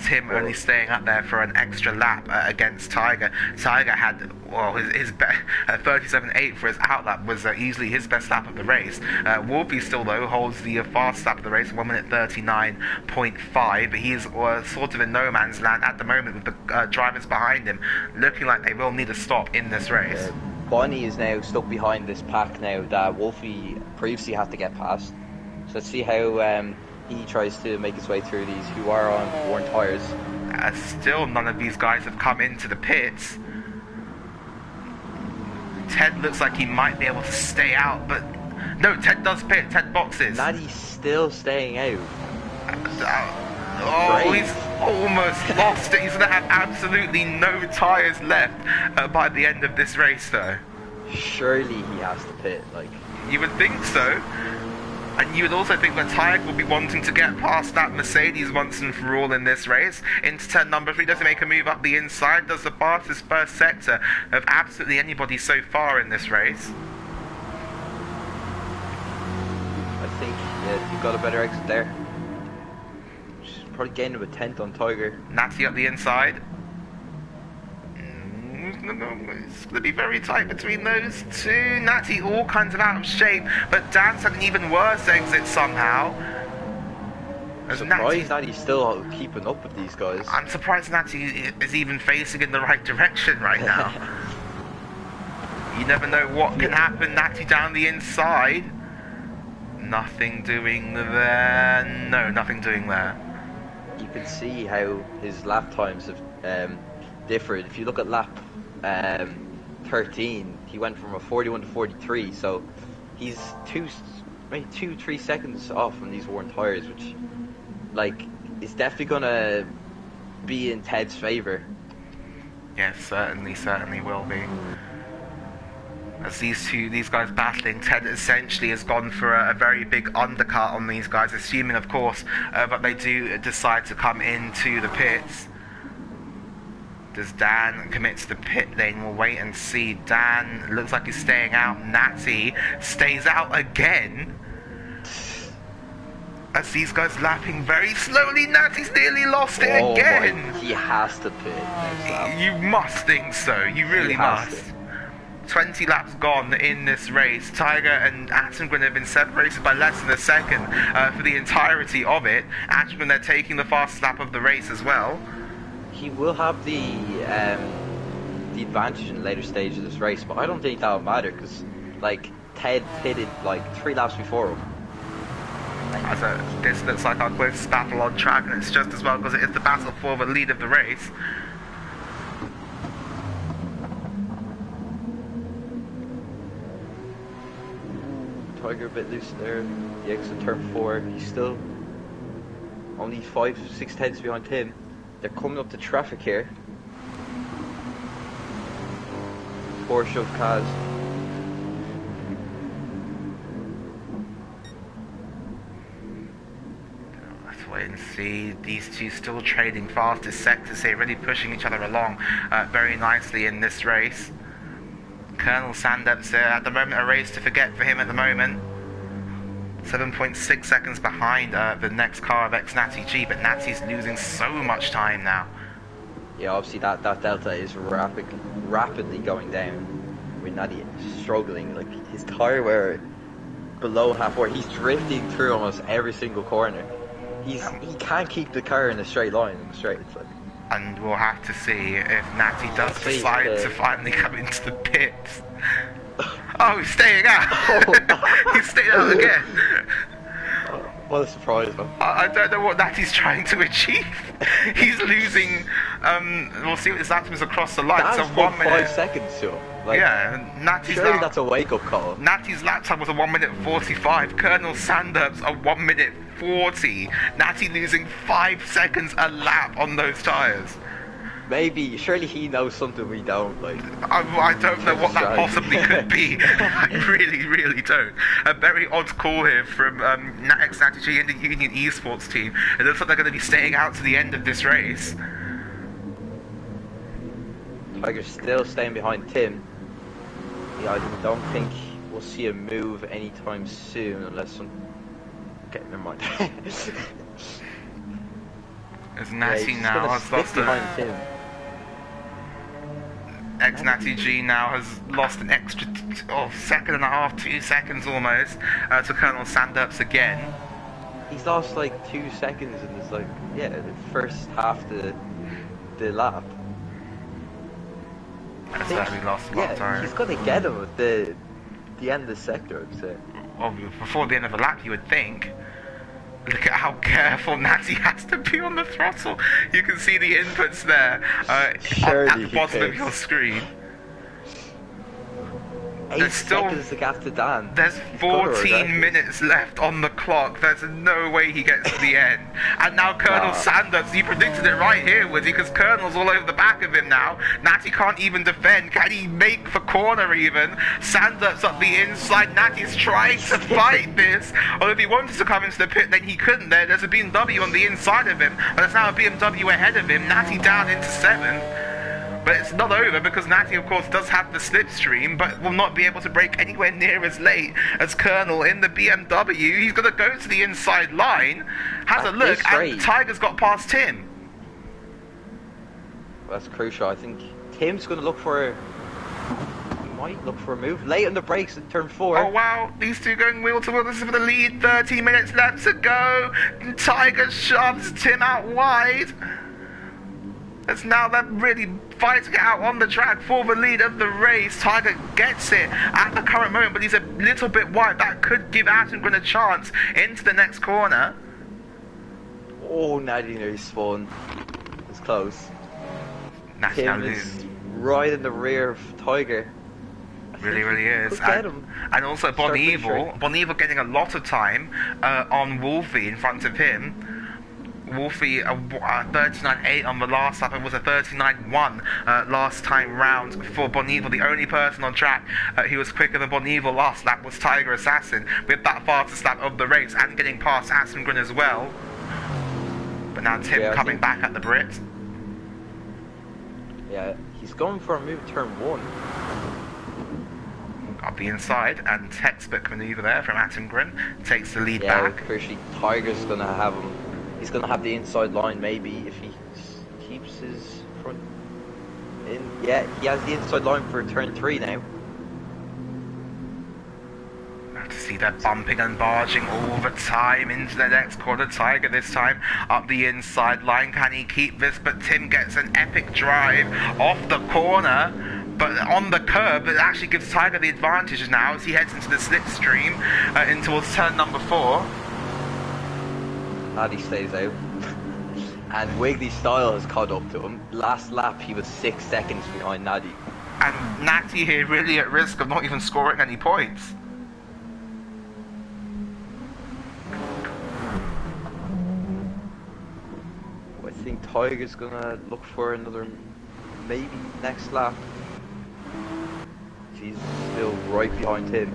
Tim only staying up there for an extra lap against Tiger. Tiger had, his 37.8 for his outlap was easily his best lap of the race. Wolfie still, though, holds the fastest lap of the race, 1 minute 39.5. But he is sort of in no man's land at the moment with the drivers behind him, looking like they will need a stop in this race. Bonnie is now stuck behind this pack now that Wolfie previously had to get past. So let's see how he tries to make his way through these who are on worn tyres. Still none of these guys have come into the pits. Ted looks like he might be able to stay out, but no, Ted does pit. Ted boxes. Natty's still staying out. He's almost lost it. He's going to have absolutely no tyres left by the end of this race, though. Surely he has to pit, like. You would think so. And you would also think that Tiger will be wanting to get past that Mercedes once and for all in this race. Into turn number 3, does he make a move up the inside? Does the fastest first sector of absolutely anybody so far in this race. I think you've got a better exit there. She's probably gaining a 10th on Tiger. Natty up the inside. It's going to be very tight between those two. Natty all kinds of out of shape, but Dan's had an even worse exit somehow. I'm surprised Natty's still keeping up with these guys. I'm surprised Natty is even facing in the right direction right now. You never know what can happen. Natty down the inside. Nothing doing there. No, nothing doing there. You can see how his lap times have differed. If you look at lap 13, he went from a 41 to 43, so He's maybe 2-3 seconds off on these worn tyres, which, like, is definitely gonna be in Ted's favour. Yes, certainly will be. As these guys battling, Ted essentially has gone for a very big undercut on these guys, assuming, of course, that they do decide to come into the pits. Does Dan commit to the pit lane? We'll wait and see. Dan looks like he's staying out. Natty stays out again. As these guys lapping very slowly, Natty's nearly lost it again. He has to pit next lap. You must think so. You really must. 20 laps gone in this race. Tiger and Attengren have been separated by less than a second for the entirety of it. Attengren, they're taking the fastest lap of the race as well. He will have the advantage in the later stage of this race, but I don't think that'll matter because, like, Ted pitted like 3 laps before him. This looks like our closest battle on track, and it's just as well because it is the battle for the lead of the race. Tiger a bit loose there. The exit turn 4. He's still only 5-6 tenths behind him. They're coming up to traffic here. Porsche of Kaz. Let's wait and see. These two still trading fastest sectors here, really pushing each other along very nicely in this race. Colonel Sandep's at the moment a race to forget for him at the moment. 7.6 seconds behind the next car of ex-Natty G, but Natty's losing so much time now. Yeah, obviously that delta is rapidly going down. With Natty struggling, like his tyre wear below halfway. He's drifting through almost every single corner. He can't keep the car in a straight line. It's like. And we'll have to see if Natty does decide to finally come into the pits. Oh, he's staying out! He's staying out again! What a surprise, man. I don't know what Natty's trying to achieve. He's losing, we'll see what his lap times across the line. That's so 1 minute. 5 seconds, sure. Like, yeah, Natty's surely that's a wake-up call. Natty's lap time was a 1 minute 45. Colonel Sandup's a 1 minute 40. Natty losing 5 seconds a lap on those tyres. Maybe, surely he knows something we don't, like. I don't know what that possibly could be. I really don't. A very odd call here from ex-Natty G and the Union Esports team. It looks like they're going to be staying out to the end of this race. Tiger's still staying behind Tim. Yeah, I don't think we'll see a move anytime soon unless some... Okay, never mind. As Natty now has lost ex-Natty G now has lost an extra second and a half, 2 seconds almost, to Colonel Sandup's again. He's lost like 2 seconds in this, like, yeah, the first half the lap. That's certainly lost a lot of time. He's gonna get him at the end of the sector, I'd say. Well, before the end of the lap, you would think. Look at how careful Natty has to be on the throttle. You can see the inputs there at the bottom of your screen. 8 seconds to gap to Dan. There's 14 minutes left on the clock. There's no way he gets to the end. And now Colonel Sanders, you predicted it right here, Woody, because Colonel's all over the back of him now. Natty can't even defend. Can he make the corner even? Sanders up the inside. Natty's trying to fight this. Or if he wanted to come into the pit, then he couldn't there. There's a BMW on the inside of him. But there's now a BMW ahead of him. Natty down into 7th. But it's not over because Natty, of course, does have the slipstream, but will not be able to brake anywhere near as late as Colonel in the BMW. He's going to go to the inside line, has a look, and Tiger's got past Tim. That's crucial. I think Tim's going to look for... He might look for a move. Late on the brakes in turn 4. Oh, wow. These two going wheel to wheel. This is for the lead. 30 minutes left to go. Tiger shoves Tim out wide. As now they're really fighting it out on the track for the lead of the race. Tiger gets it at the current moment, but he's a little bit wide. That could give Attengren a chance into the next corner. Oh, Natty nearly spun. It's close. Natty now loses. Right in the rear of Tiger. I Really, really is. Could get him. And also Bon Start Evil. featuring. Bon Evil getting a lot of time on Wolfie in front of him. Wolfie 39.8 on the last lap. It was a 39.1 last time round for Bon Evil. The only person on track who was quicker than Bon Evil last lap was Tiger Assassin, with that fastest lap of the race and getting past Asengren as well. But now Tim coming back at the Brit. Yeah, he's going for a move turn 1. Up the inside, and textbook manoeuvre there from Attingren takes the lead back. Crucially, Tiger's gonna have him. He's gonna have the inside line maybe if he keeps his front in. Yeah, he has the inside line for turn 3 now. To see that bumping and barging all the time into the next corner. Tiger this time up the inside line. Can he keep this? But Tim gets an epic drive off the corner. But on the curb, it actually gives Tiger the advantage now as he heads into the slipstream in towards turn number 4. Natty stays out. And Wiggly Style has caught up to him. Last lap, he was 6 seconds behind Natty. And Natty here really at risk of not even scoring any points. I think Tiger's gonna look for another maybe next lap. He's still right behind him.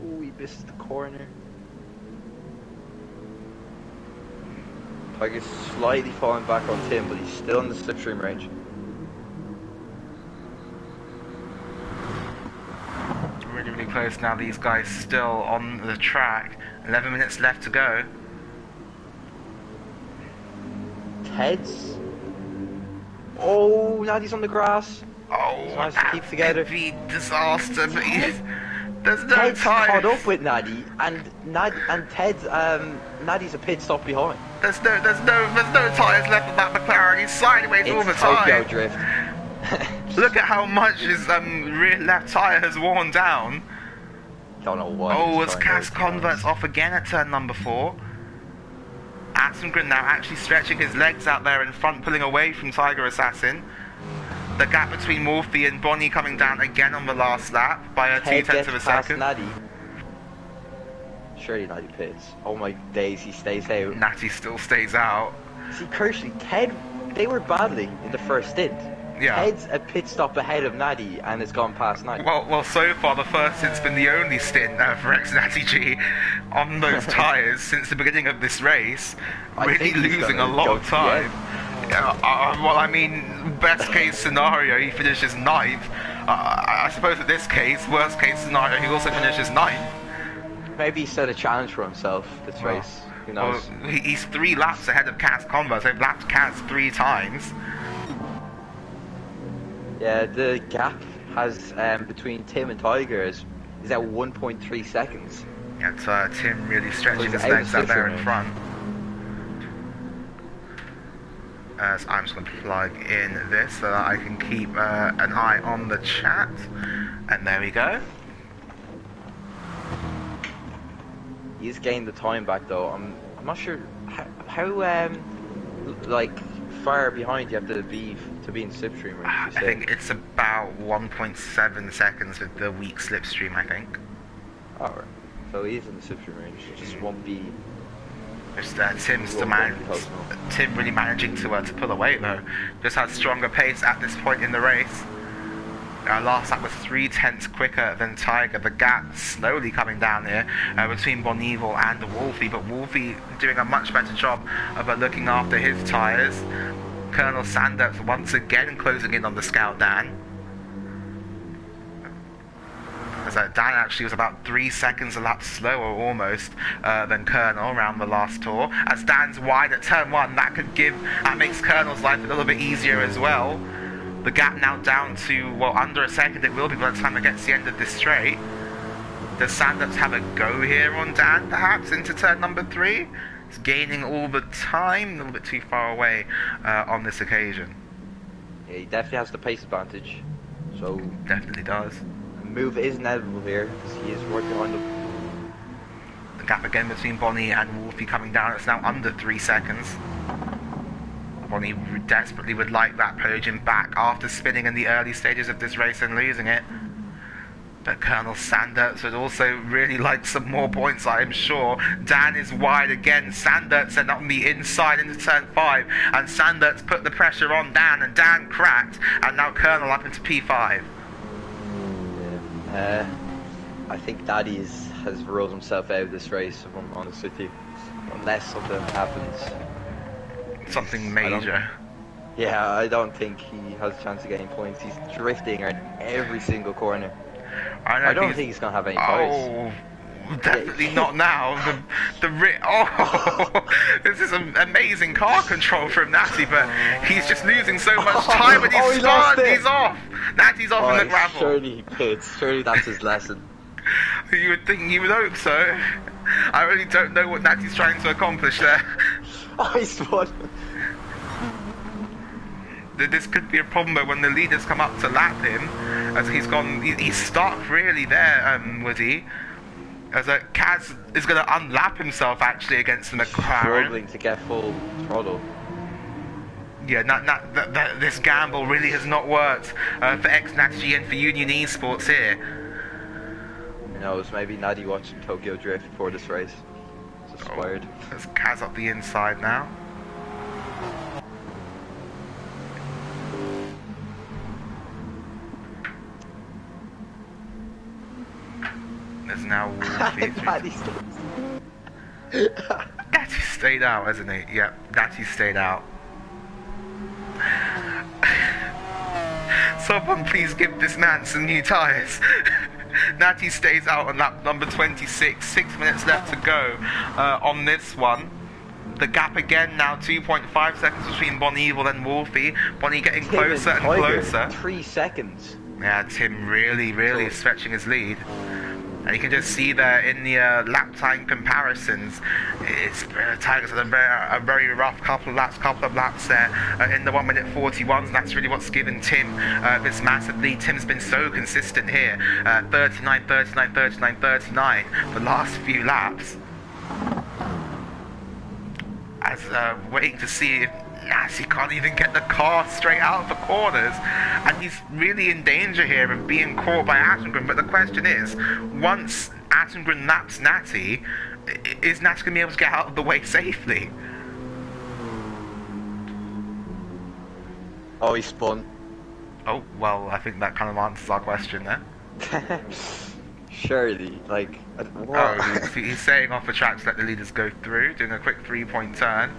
Oh, he missed the corner. Tiger's slightly falling back on Tim, but he's still in the slipstream range. Really, really close now. These guys still on the track. 11 minutes left to go. Ted's. Oh, now he's on the grass. Oh, Nice to keep together. Be disaster, but there's no Ted's time. caught up with Natty, and Ted's Natty's a pit stop behind. There's no tyres left on that McLaren. He's sideways all the It's Tokyo time. drift. Look at how much his rear left tyre has worn down. Don't know what. Oh, he's as trying Cass to converts off again at turn number 4. Asengren now actually stretching his legs out there in front, pulling away from Tiger Assassin. The gap between Wolfie and Bonnie coming down again on the last lap by a 2/10 of a second. Natty. Surely Natty pits. Oh my days, he stays out. Natty still stays out. See, crucially, Ted, they were battling in the first stint. Yeah. Ted's a pit stop ahead of Natty and has gone past Natty. Well, so far the first stint's been the only stint for ex-Natty G on those tyres since the beginning of this race. I Really think he's losing a gonna lot go of to the time. end. Well, I mean, best case scenario, he finishes 9th. I suppose in this case, worst case scenario, he also finishes 9th. Maybe he set a challenge for himself this race. Who knows? Well, he's 3 laps ahead of Cass Converse. They've lapped Cass 3 times. Yeah, the gap has between Tim and Tiger is at 1.3 seconds. Yeah, it's Tim really stretching So his he's out legs of out there in slipstream front. So I'm just going to plug in this so that I can keep an eye on the chat. And there we go. He's gained the time back though. I'm not sure how like far behind you have to be in slipstream. I think it's about 1.7 seconds with the weak slipstream, I think. Alright. So he's in the slipstream range. It just won't be. Just Tim really managing to pull away though. Just had stronger pace at this point in the race. Last lap was 3/10 quicker than Tiger. The gap slowly coming down here between Bon Evil and Wolfie, but Wolfie doing a much better job of looking after his tyres. Colonel Sanders once again closing in on the Scout Dan. As Dan actually was about 3 seconds a lap slower almost than Colonel around the last tour. As Dan's wide at turn 1, that makes Colonel's life a little bit easier as well. The gap now down to, well, under a second it will be by the time it gets to the end of this straight. Does Sanders have a go here on Dan, perhaps, into turn number 3? He's gaining all the time, a little bit too far away on this occasion. Yeah, he definitely has the pace advantage. So Definitely does. the move is inevitable here because he is right behind him. The gap again between Bonnie and Wolfie coming down, it's now under 3 seconds. Bonnie desperately would like that podium back after spinning in the early stages of this race and losing it. But Colonel Sanderts would also really like some more points, I am sure. Dan is wide again. Sanderts ended up on the inside into turn 5, and Sanderts put the pressure on Dan, and Dan cracked, and now Colonel up into P5. I think Daddy has ruled himself out of this race, if I'm honest with you. Unless something happens. Something major. I don't think he has a chance of getting points. He's drifting around every single corner. I don't think he's going to have any points. Oh, definitely not now. This is an amazing car control from Natty, but he's just losing so much time, and he's off. Natty's off in the gravel. Surely he pits. Surely that's his lesson. You would think, you would hope so. I really don't know what Natty's trying to accomplish there. He's won. This could be a problem though when the leaders come up to lap him, as he's stuck really there, Woody. As Kaz is going to unlap himself actually against the McLaren. Struggling to get full throttle. Yeah, this gamble really has not worked for ex-Natty and for Union Esports here. Who knows, maybe Natty watching Tokyo Drift before this race. It's inspired. There's Kaz up the inside now. There's now Wolfie. Natty stayed out, hasn't he? Yep, Natty stayed out. Someone please give this man some new tyres. Natty stays out on lap number 26. 6 minutes left to go on this one. The gap again now 2.5 seconds between Bonnie Evil and Wolfie. Bonnie getting closer and closer. 3 seconds. Yeah, Tim really stretching his lead. And you can just see there in the lap time comparisons, Tigers had a very rough couple of laps there in the 1 minute 41s, and that's really what's given Tim this massive lead. Tim's been so consistent here, 39, 39, 39, 39 the last few laps. As waiting to see if Natty can't even get the car straight out of the corners, and he's really in danger here of being caught by Attengren. But the question is, once Attengren laps Natty, is Natty going to be able to get out of the way safely? Oh, he spun. Oh, well, I think that kind of answers our question there. Surely, like, what? Oh, he's saying off the track to let the leaders go through, doing a quick 3-point turn.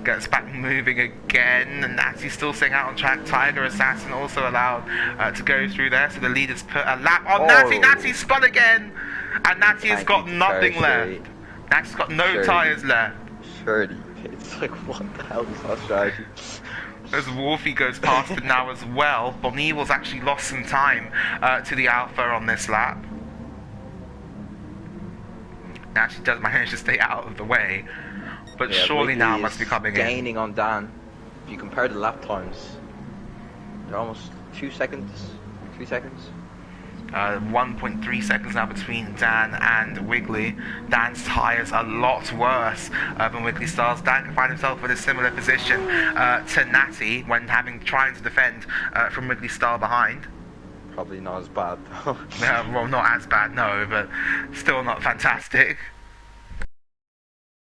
Gets back moving again, and Natty's still staying out on track. Tiger Assassin also allowed to go through there, so the leaders put a lap on Natty. Natty spun again, and Natty has got nothing left. Natty's got no tyres left. Surely, it's like, what the hell is that strategy? As Wolfie goes past him now as well, Bonneville's actually lost some time to the Alpha on this lap. Natty does manage to stay out of the way. But yeah, surely now must be coming gaining on Dan. If you compare the lap times, they're almost 2 seconds, 3 seconds. 1.3 seconds now between Dan and Wiggly. Dan's tyres are a lot worse than Wiggly Star's. Dan can find himself in a similar position to Natty when trying to defend from Wiggly Star behind. Probably not as bad though. Well, not as bad, no, but still not fantastic.